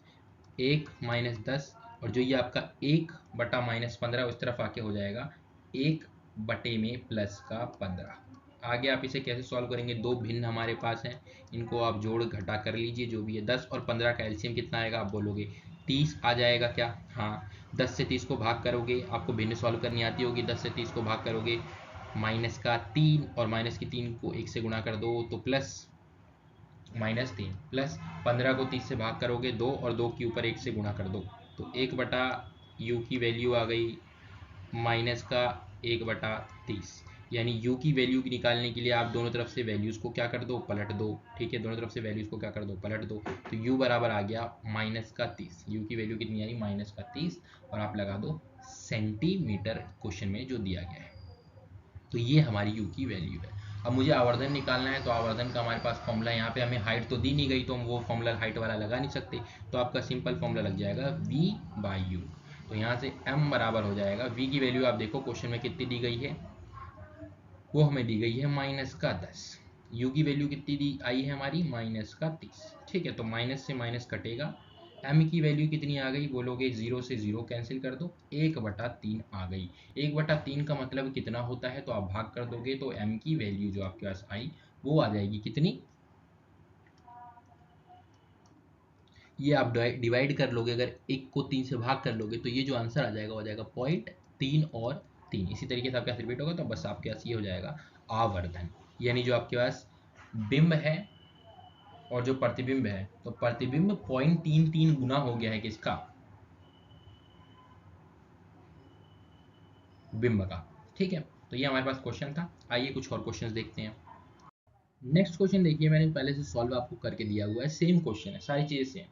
1 माइनस 10 और जो ये आपका 1/-15 उस तरफ आके हो जाएगा 1 में प्लस का 15। आगे आप इसे कैसे सॉल्व करेंगे, दो भिन्न हमारे पास हैं, इनको आप जोड़ घटा कर लीजिए जो भी है। 10 और 15 का एलसीएम कितना आएगा, आप बोलोगे 30 आ जाएगा क्या, हाँ। 10 से 30 को भाग करोगे, आपको भिन्न सॉल्व करनी आती होगी, 10 से 30 को भाग करोगे माइनस का 3 और माइनस की 3 को 1 से गुणा कर दो तो प्लस -3 प्लस 15 को 30 से भाग करोगे 2 और 2 के ऊपर 1 से गुणा कर दो तो 1/u की वैल्यू आ गई माइनस का 1/30। यानी u की वैल्यू की निकालने के लिए आप दोनों तरफ से वैल्यूज़ को क्या कर दो, पलट दो, ठीक है। दोनों तरफ से वैल्यूज़ को क्या कर दो, पलट दो। तो u बराबर आ गया -30। u की वैल्यू कितनी आई, -30, और आप लगा दो सेंटीमीटर क्वेश्चन में जो दिया गया है। तो ये हमारी u की वैल्यू है। अब मुझे आवर्धन निकालना है, तो आवर्धन का हमारे पास फॉर्मूला यहाँ पे, हमें हाइट तो दी नहीं गई तो हम वो फॉर्मूला हाइट वाला लगा नहीं सकते, तो आपका सिंपल फॉर्मूला लग जाएगा v/u। तो यहाँ से m बराबर हो जाएगा, v की वैल्यू आप देखो क्वेश्चन में कितनी दी गई है, वो हमें दी गई है -10। u की वैल्यू कितनी दी आई है हमारी, -30, ठीक है। तो माइनस से माइनस कटेगा, m की वैल्यू कितनी आ गई, बोलोगे 0 से 0 कैंसिल कर दो, 1/3 आ गई। 1/3 का मतलब कितना होता है, तो आप भाग कर दोगे तो m की वैल्यू जो आपके पास आई वो आ जाएगी कितनी, ये आप डिवाइड कर लोगे, अगर 1 को 3 से भाग कर लोगे तो ये जो आंसर आ जाएगा वो आ जाएगा 0.3 और 3। इसी तरीके से आपके पास रिपीट होगा तो बस आपके पास ये हो जाएगा आवर्धन। यानी जो आपके पास बिंब है और जो प्रतिबिंब है, तो प्रतिबिंब 0.33 गुना हो गया है किसका, बिंब का, ठीक है। तो ये हमारे पास क्वेश्चन था। आइए कुछ और क्वेश्चंस देखते हैं। नेक्स्ट क्वेश्चन देखिए, मैंने पहले से सॉल्व आपको करके दिया हुआ है, सेम क्वेश्चन है, सारी चीज़ें सेम,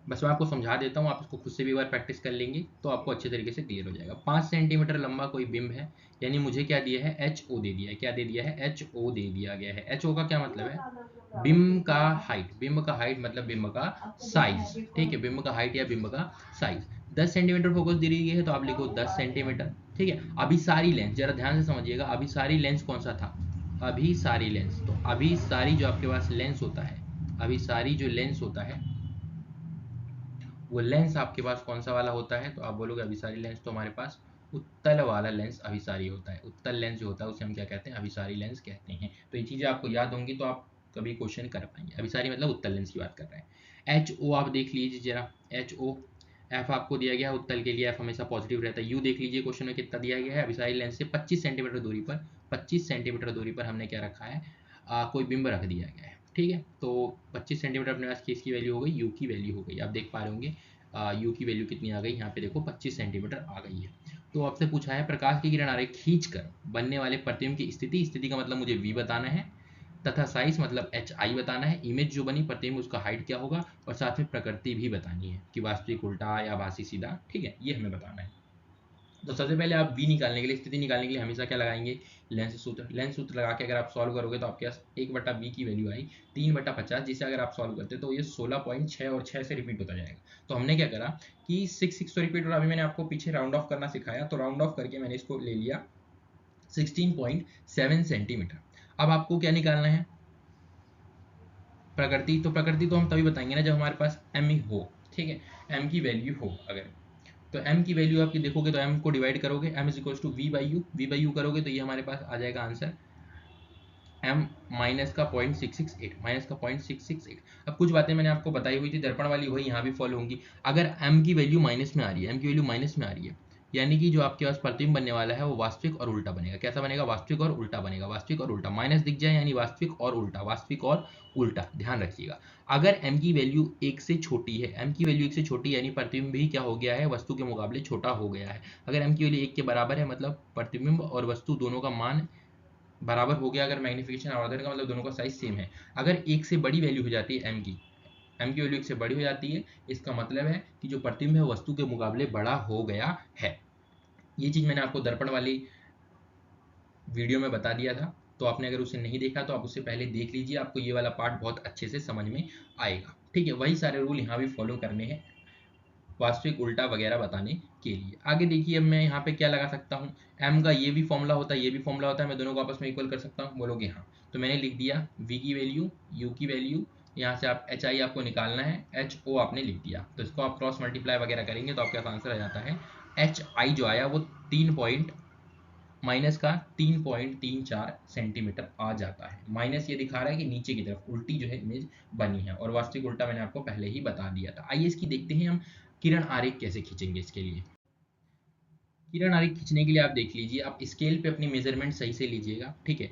बस मैं आपको समझा देता हूँ, आप इसको खुद से भी एक बार प्रैक्टिस कर लेंगे तो आपको अच्छे तरीके से क्लियर हो जाएगा। 5 सेंटीमीटर लंबा कोई बिंब है, यानी मुझे क्या दिया है, एच ओ दे दिया है, क्या दे दिया है, एच ओ दे दिया गया है। एच ओ का क्या मतलब है, बिंब का हाइट, बिंब का हाइट मतलब बिंब का साइज, ठीक है। बिंब का हाइट या बिंब का साइज 10 सेंटीमीटर फोकस दी गई है, तो आप लिखो 10 सेंटीमीटर, ठीक है। अभी सारी लेंस, जरा ध्यान से समझिएगा, अभी सारी लेंस कौन सा था, अभी सारी लेंस, तो अभी सारी जो आपके पास लेंस होता है, अभी सारी जो लेंस होता है वो लेंस आपके पास कौन सा वाला होता है, तो आप बोलोगे अभिसारी लेंस, तो हमारे पास उत्तल वाला लेंस अभिसारी होता है। उत्तल लेंस जो होता है उसे हम क्या कहते हैं, अभिसारी लेंस कहते हैं। तो ये चीज़ें आपको याद होंगी तो आप कभी क्वेश्चन कर पाएंगे। अभिसारी मतलब उत्तल लेंस की बात कर रहे हैं। एच ओ आप देख लीजिए जरा, एच ओ, एफ आपको दिया गया है उत्तल के लिए, एफ हमेशा पॉजिटिव रहता है। यू देख लीजिए क्वेश्चन में कितना दिया गया है, अभिसारी लेंस से 25 सेंटीमीटर दूरी पर, 25 सेंटीमीटर दूरी पर हमने क्या रखा है, कोई बिंब रख दिया गया है, ठीक है। तो 25 सेंटीमीटर अपने पास किसकी वैल्यू हो गई, यू की वैल्यू हो गई। आप देख पा रहे होंगे यू की वैल्यू कितनी आ गई, यहाँ पे देखो 25 सेंटीमीटर आ गई है। तो आपसे पूछा है प्रकाश की किरण आ रही खींच कर बनने वाले प्रतिबिंब की स्थिति, स्थिति का मतलब मुझे वी बताना है, तथा साइज मतलब एच आई बताना है। इमेज जो बनी प्रतिबिंब उसका हाइट क्या होगा, और साथ में प्रकृति भी बतानी है कि वास्तविक उल्टा या भाषी सीधा, ठीक है, ये हमें बताना है। तो सबसे पहले आप v निकालने के लिए, स्थिति निकालने के लिए हमेशा क्या लगाएंगे, लेंस सूत्र। लेंस सूत्र लगा के अगर आप सॉल्व करोगे तो आपके पास 1/v की वैल्यू आई 3/50, जिसे अगर आप सॉल्व करते तो ये 16.6 और 6 से रिपीट होता जाएगा। तो हमने क्या करा कि 6 तो रिपीट, और अभी मैंने आपको पीछे राउंड ऑफ करना सिखाया, तो राउंड ऑफ करके मैंने इसको ले लिया 16.7 सेंटीमीटर। अब आपको क्या निकालना है, प्रकृति। तो प्रकृति तो हम तभी बताएंगे ना जब हमारे पास m हो, ठीक है, m की वैल्यू हो अगर, तो m की वैल्यू आपकी देखोगे तो m को डिवाइड करोगे, m is equals to v/u करोगे तो ये हमारे पास आ जाएगा आंसर m माइनस का 0.668, माइनस का 0.668। अब कुछ बातें मैंने आपको बताई हुई थी दर्पण वाली, वही यहाँ भी फॉलो होंगी। अगर m की वैल्यू माइनस में आ रही है, m की वैल्यू माइनस में आ रही है, यानी कि जो आपके पास प्रतिबिंब बनने वाला है वो वास्तविक और उल्टा बनेगा। कैसा बनेगा, वास्तविक और उल्टा बनेगा, वास्तविक और उल्टा, माइनस दिख जाए यानी वास्तविक और उल्टा, वास्तविक और उल्टा, ध्यान रखिएगा। अगर m की वैल्यू 1 से छोटी है, m की वैल्यू 1 से छोटी यानी प्रतिबिंब भी क्या हो गया है, वस्तु के मुकाबले छोटा हो गया है। अगर m की वैल्यू 1 के बराबर है मतलब प्रतिबिंब और वस्तु दोनों का मान बराबर हो गया। अगर मैग्नीफिकेशन आवर्धन का मतलब दोनों का साइज सेम है। अगर 1 से बड़ी वैल्यू हो जाती है m की, m की वैल्यू 1 से बड़ी हो जाती है, इसका मतलब है कि जो प्रतिबिंब है वस्तु के मुकाबले बड़ा हो गया है। ये चीज़ मैंने आपको दर्पण वाली वीडियो में बता दिया था, तो आपने अगर उसे नहीं देखा तो आप उससे पहले देख लीजिए, आपको ये वाला पार्ट बहुत अच्छे से समझ में आएगा। ठीक है, वही सारे रूल यहाँ भी फॉलो करने हैं वास्तविक उल्टा वगैरह बताने के लिए। आगे देखिए, अब मैं यहाँ पे क्या लगा सकता हूँ, m का ये भी फॉर्मूला होता है, ये भी फॉर्मूला होता है, मैं दोनों को आपस में इक्वल कर सकता हूँ, बोलोगे हाँ। तो मैंने लिख दिया v की वैल्यू, u की वैल्यू, यहाँ से आप hi आपको निकालना है, ho आपने लिख दिया, तो इसको आप क्रॉस मल्टीप्लाई वगैरह करेंगे तो आपके पास आंसर आ जाता है hi जो आया वो 3.34 सेंटीमीटर आ जाता है। माइनस ये दिखा रहा है कि नीचे की तरफ उल्टी जो है इमेज बनी है, और वास्तविक उल्टा मैंने आपको पहले ही बता दिया था। आइए इसकी देखते हैं हम किरण आरेख कैसे खींचेंगे। इसके लिए किरण आरेख खींचने के लिए आप देख लीजिए, आप स्केल पे अपनी मेजरमेंट सही से लीजिएगा। ठीक है,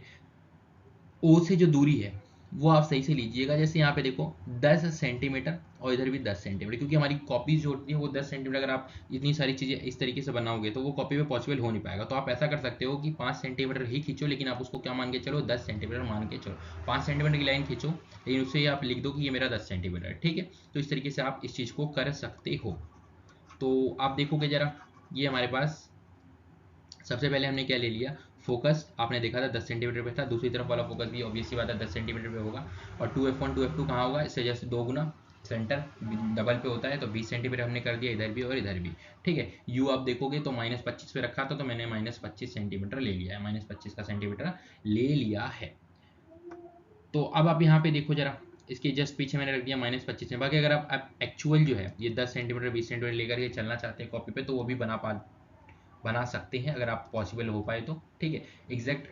ओ से जो दूरी है वो आप सही से लीजिएगा। जैसे यहाँ पे देखो 10 सेंटीमीटर और इधर भी 10 सेंटीमीटर, क्योंकि हमारी कॉपीज जो होती है वो 10 सेंटीमीटर, अगर आप इतनी सारी चीज़ें इस तरीके से बनाओगे तो वो कॉपी में पॉसिबल हो नहीं पाएगा। तो आप ऐसा कर सकते हो कि 5 सेंटीमीटर ही खींचो, लेकिन आप उसको क्या मान के चलो, 10 सेंटीमीटर मान के चलो। 5 सेंटीमीटर की लाइन खींचो, लेकिन उससे आप लिख दो कि ये मेरा 10 सेंटीमीटर है। ठीक है, तो इस तरीके से आप इस चीज़ को कर सकते हो। तो आप देखोगे जरा, ये हमारे पास सबसे पहले हमने क्या ले लिया, फोकस आपने देखा था 10 सेंटीमीटर पे था, दूसरी तरफ वाला फोकस भी ऑब्वियस सी बात है 10 सेंटीमीटर पे होगा। और 2f1 2f2 कहाँ होगा, इससे जैसे 2 गुना सेंटर डबल पे होता है, तो 20 सेंटीमीटर हमने कर दिया इधर भी और इधर भी। ठीक है, यू आप देखोगे तो -25 पे रखा था, तो मैंने -25 सेंटीमीटर ले लिया है, -25 का सेंटीमीटर ले लिया है। तो अब आप यहाँ पे देखो जरा, इसके जस्ट पीछे मैंने रख दिया -25 में। बाकी अगर आप एक्चुअल जो है ये 10 सेंटीमीटर 20 सेंटीमीटर लेकर के चलना चाहते हैं कॉपी पे, तो वो भी बना सकते हैं अगर आप पॉसिबल हो पाए तो। ठीक है, एग्जैक्ट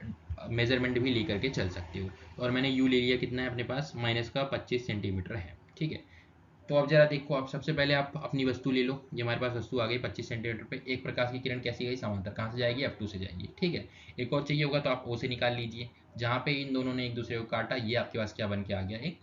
मेजरमेंट भी लेकर के चल सकते हो। और मैंने यू ले लिया, कितना है अपने पास, -25 सेंटीमीटर है। ठीक है, तो अब जरा देखो, आप सबसे पहले आप अपनी वस्तु ले लो। ये हमारे पास वस्तु आ गई 25 सेंटीमीटर पे। एक प्रकाश की किरण कैसी गई, समांतर, कहाँ से जाएगी, F2 से जाएगी। ठीक है, एक और चाहिए होगा तो आप O से निकाल लीजिए। जहाँ पे इन दोनों ने एक दूसरे को काटा, ये आपके पास क्या बन के आ गया, एक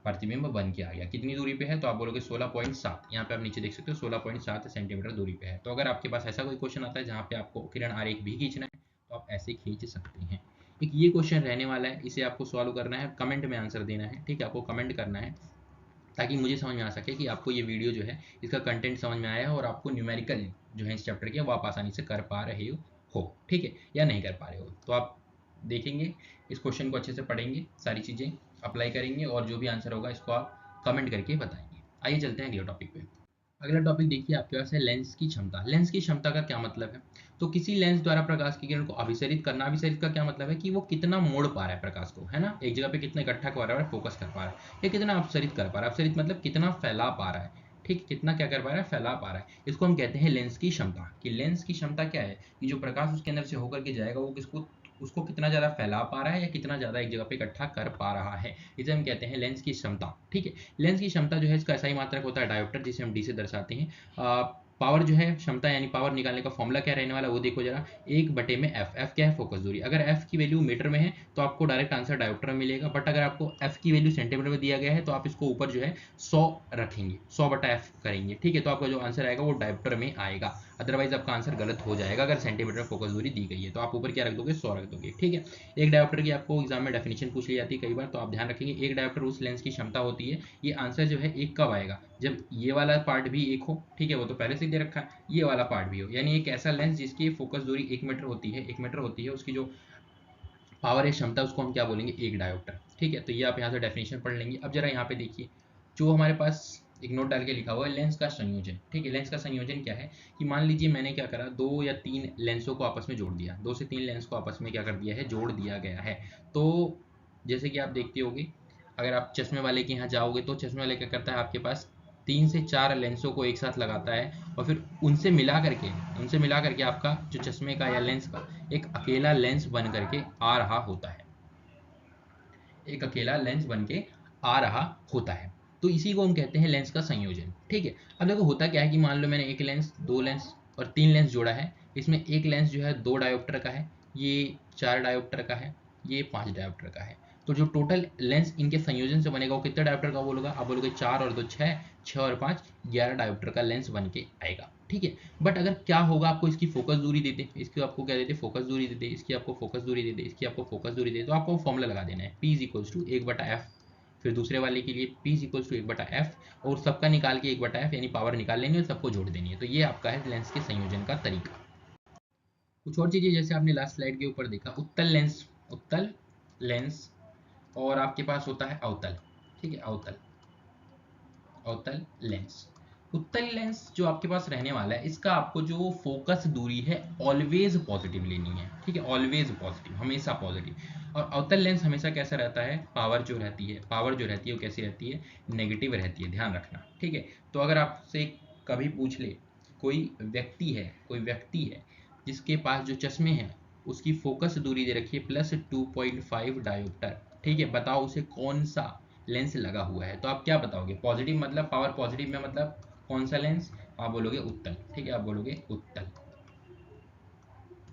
प्रतिबिंब बन के आ गया। कितनी दूरी पे है, तो आप बोलोगे 16.7। यहाँ पे आप नीचे देख सकते हो 16.7 सेंटीमीटर दूरी पे है। तो अगर आपके पास ऐसा कोई क्वेश्चन आता है जहाँ पे आपको किरण आरेख भी खींचना है, तो आप ऐसे खींच सकते हैं। एक ये क्वेश्चन रहने वाला है, इसे आपको सॉल्व करना है, कमेंट में आंसर देना है। ठीक है, आपको कमेंट करना है ताकि मुझे समझ में आ सके कि आपको ये वीडियो जो है इसका कंटेंट समझ में आया है, और आपको न्यूमेरिकल जो है इस चैप्टर के वो आप आसानी से कर पा रहे हो। ठीक है, या नहीं कर पा रहे हो, तो आप देखेंगे इस क्वेश्चन को अच्छे से पढ़ेंगे, सारी चीज़ें अप्लाई करेंगे, और जो भी आंसर होगा इसको आप कमेंट करके बताएंगे। आइए चलते हैं अगले टॉपिक पे। अगला टॉपिक देखिए, आपके पास है लेंस की क्षमता। लेंस की क्षमता का क्या मतलब है, तो किसी लेंस द्वारा प्रकाश की किरण को अभिसरित करना। अभिसरित का क्या मतलब है कि वो कितना मोड़ पा रहा है प्रकाश को, है ना, एक जगह पे कितना इकट्ठा कर रहा है, फोकस कर पा रहा है, या कितना अपसरित कर पा रहा है। अपसरित मतलब कितना फैला पा रहा है। ठीक, कितना क्या कर पा रहा है, फैला पा रहा है। इसको हम कहते हैं लेंस की क्षमता। कि लेंस की क्षमता क्या है, कि जो प्रकाश उसके अंदर से होकर के जाएगा वो किसको, उसको कितना ज़्यादा फैला पा रहा है, या कितना ज़्यादा एक जगह पे इकट्ठा कर पा रहा है, इसे हम कहते हैं लेंस की क्षमता। ठीक है, लेंस की क्षमता जो है इसका ऐसा ही मात्रक होता है डायोप्टर, जिसे हम डी से दर्शाते हैं। पावर जो है क्षमता, यानी पावर निकालने का फॉर्मूला क्या रहने वाला है वो देखो जरा, 1/f। एफ क्या है, फोकस दूरी। अगर एफ की वैल्यू मीटर में है तो आपको डायरेक्ट आंसर डायोप्टर में मिलेगा, बट अगर आपको एफ की वैल्यू सेंटीमीटर में दिया गया है तो आप इसको ऊपर जो है 100 रखेंगे, 100/f करेंगे। ठीक है, तो आपका जो आंसर आएगा वो डायोप्टर में आएगा, अदरवाइज आपका आंसर गलत हो जाएगा। अगर सेंटीमीटर फोकस दूरी दी गई है तो आप ऊपर क्या रख दोगे, 100 रख दोगे। ठीक है, एक डायोप्टर की आपको एग्जाम में डेफिनेशन पूछ ली जाती है कई बार, तो आप ध्यान रखेंगे एक डायोप्टर उस लेंस की क्षमता होती है। ये आंसर जो है एक कब आएगा, जब ये वाला पार्ट भी एक हो। ठीक है, वो तो पहले से दे रखा है, ये वाला पार्ट भी हो, यानी एक ऐसा लेंस जिसकी फोकस दूरी 1 मीटर होती है, 1 मीटर होती है, उसकी जो पावर है क्षमता, उसको हम क्या बोलेंगे, एक डायोप्टर। ठीक है, तो ये आप यहाँ से डेफिनेशन पढ़ लेंगे। अब जरा यहाँ पे देखिए, जो हमारे पास एक नोट डाल के लिखा हुआ है लेंस का संयोजन। ठीक है, लेंस का संयोजन क्या है, कि मान लीजिए मैंने क्या करा, 2 या 3 लेंसों को आपस में जोड़ दिया, 2 से 3 लेंस को आपस में क्या कर दिया है, जोड़ दिया गया है। तो जैसे कि आप देखते होगे, अगर आप चश्मे वाले के यहाँ जाओगे तो चश्मे वाले क्या करता है, आपके पास 3 से 4 लेंसों को एक साथ लगाता है, और फिर उनसे मिला करके आपका जो चश्मे का या लेंस का एक अकेला लेंस बन करके आ रहा होता है, एक अकेला लेंस बन के आ रहा होता है। तो इसी को हम कहते हैं लेंस का संयोजन। ठीक है, अब देखो होता क्या है कि मान लो मैंने एक लेंस, 2 लेंस और 3 लेंस जोड़ा है। इसमें एक लेंस जो है 2 डायोप्टर का है, ये 4 डायोप्टर का है, ये 5 डायोप्टर का है। तो जो टोटल लेंस इनके संयोजन से बनेगा वो कितने डायोप्टर का बोलोगा, आप बोलोगे 4 और 2 6, 6 और 5 11 डायोप्टर का लेंस बन के आएगा। ठीक है, बट अगर क्या होगा, आपको इसकी फोकस दूरी देते, इसकी आपको क्या देते, फोकस दूरी देते, इसकी आपको फोकस दूरी देते, इसकी आपको फोकस दूरी देते, तो आपको फॉर्मूला लगा देना है, P = 1/f फिर दूसरे वाले के लिए P is equal to 1/f और सबका निकाल के 1/f यानी पावर निकाल लेंगे और सबको जोड़ देनी है। तो ये आपका है लेंस के संयोजन का तरीका। कुछ और चीज़ें जैसे आपने लास्ट स्लाइड के ऊपर देखा, उत्तल लेंस और आपके पास होता है अवतल। ठीक है, अवतल लेंस। उत्तल लेंस जो आपके पास रहने वाला है, इसका आपको जो फोकस दूरी है ऑलवेज पॉजिटिव लेनी है। ठीक है, ऑलवेज पॉजिटिव, हमेशा पॉजिटिव। और अवतल लेंस हमेशा कैसा रहता है, पावर जो रहती है वो कैसी रहती है, नेगेटिव रहती है, ध्यान रखना। ठीक है, तो अगर आपसे कभी पूछ ले कोई व्यक्ति है जिसके पास जो चश्मे हैं उसकी फोकस दूरी दे रखी है +2.5 डायोप्टर, ठीक है, बताओ उसे कौन सा लेंस लगा हुआ है। तो आप क्या बताओगे, पॉजिटिव मतलब पावर पॉजिटिव में मतलब कौन सा लेंस, आप बोलोगे उत्तल। ठीक है, आप बोलोगे उत्तल।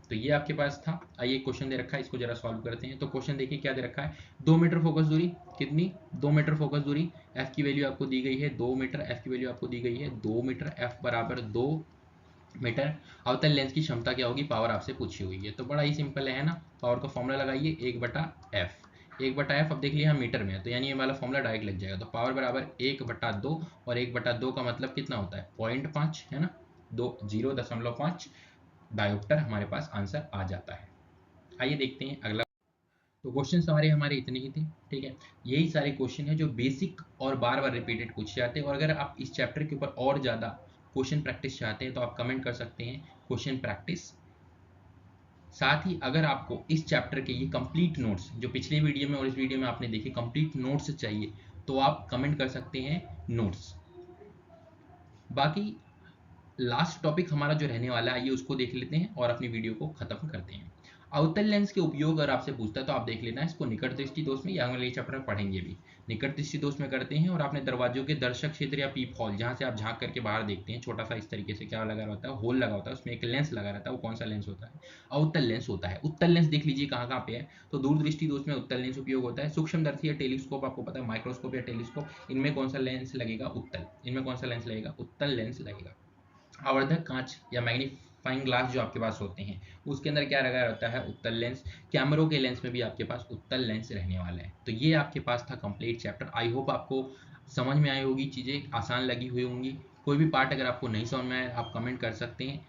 तो ये आपके पास था। आइए क्वेश्चन दे रखा है, इसको जरा सॉल्व करते हैं। तो क्वेश्चन देखिए क्या दे रखा है, 2 मीटर फोकस दूरी, कितनी, 2 मीटर फोकस दूरी, एफ की वैल्यू आपको दी गई है 2 मीटर, एफ की वैल्यू आपको दी गई है 2 मीटर, एफ बराबर 2 मीटर। अवतल लेंस की क्षमता क्या होगी, पावर आपसे पूछी हुई है। तो बड़ा ही सिंपल है ना, पावर का फॉर्मूला लगाइए 1/f। 1/f अब देख लिया हम मीटर में है, तो यानी ये वाला फॉर्मूला डायरेक्ट लग जाएगा। तो पावर बराबर 1/2 और 1/2 का मतलब कितना होता है 0.5 है ना, 0.5 डायोप्टर हमारे पास आंसर आ जाता है। आइए देखते हैं अगला। तो क्वेश्चन हमारे इतने ही थे। ठीक है, यही सारे क्वेश्चन है जो बेसिक और बार बार रिपीटेड पूछे जाते हैं। और अगर आप इस चैप्टर के ऊपर और ज़्यादा क्वेश्चन प्रैक्टिस चाहते हैं तो आप कमेंट कर सकते हैं क्वेश्चन प्रैक्टिस। साथ ही अगर आपको इस चैप्टर के ये कंप्लीट नोट्स जो पिछले वीडियो में और इस वीडियो में आपने देखे कंप्लीट नोट्स चाहिए तो आप कमेंट कर सकते हैं नोट्स। बाकी लास्ट टॉपिक हमारा जो रहने वाला है आइए उसको देख लेते हैं और अपनी वीडियो को खत्म करते हैं। अवतल लेंस के उपयोग अगर आपसे पूछता है तो आप देख लेना इसको निकट दृष्टि दोष में, या हम ये चैप्टर में पढ़ेंगे भी, निकट दृष्टि दोष में करते हैं। और आपने दरवाजों के दर्शक क्षेत्र या पीप हॉल जहाँ से आप झांक करके बाहर देखते हैं, छोटा सा इस तरीके से क्या लगा रहता है, होल लगा होता है, उसमें एक लेंस लगा रहता है, वो कौन सा लेंस होता है, अवतल लेंस होता है। उत्तल लेंस देख लीजिए कहाँ कहाँ पे है, तो दूरदृष्टि दोष में उत्तल लेंस उपयोग होता है। सूक्ष्मदर्शी या टेलीस्कोप आपको पता है, माइक्रोस्कोप या टेलीस्कोप, इनमें कौन सा लेंस लगेगा, उत्तल, इनमें कौन सा लेंस लगेगा, उत्तल लेंस लगेगा। आवर्धक कांच या मैग्नीफाइंग ग्लास जो आपके पास होते हैं उसके अंदर क्या लगा रहता है, उत्तल लेंस। कैमरों के लेंस में भी आपके पास उत्तल लेंस रहने वाला है। तो ये आपके पास था कंप्लीट चैप्टर। आई होप आपको समझ में आई होगी, चीज़ें आसान लगी हुई होंगी। कोई भी पार्ट अगर आपको नहीं समझ में आए आप कमेंट कर सकते हैं,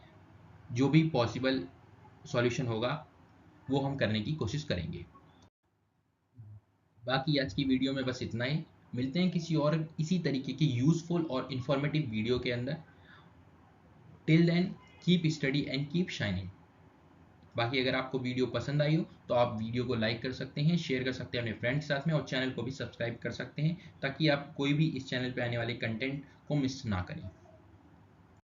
जो भी पॉसिबल सॉल्यूशन होगा वो हम करने की कोशिश करेंगे। बाकी आज की वीडियो में बस इतना ही, मिलते हैं किसी और इसी तरीके की यूजफुल और इन्फॉर्मेटिव वीडियो के अंदर। Till then keep study and keep shining. बाकी अगर आपको वीडियो पसंद आई हो तो आप वीडियो को लाइक कर सकते हैं, शेयर कर सकते हैं अपने फ्रेंड्स के साथ में, और चैनल को भी सब्सक्राइब कर सकते हैं ताकि आप कोई भी इस चैनल पे आने वाले कंटेंट को मिस ना करें।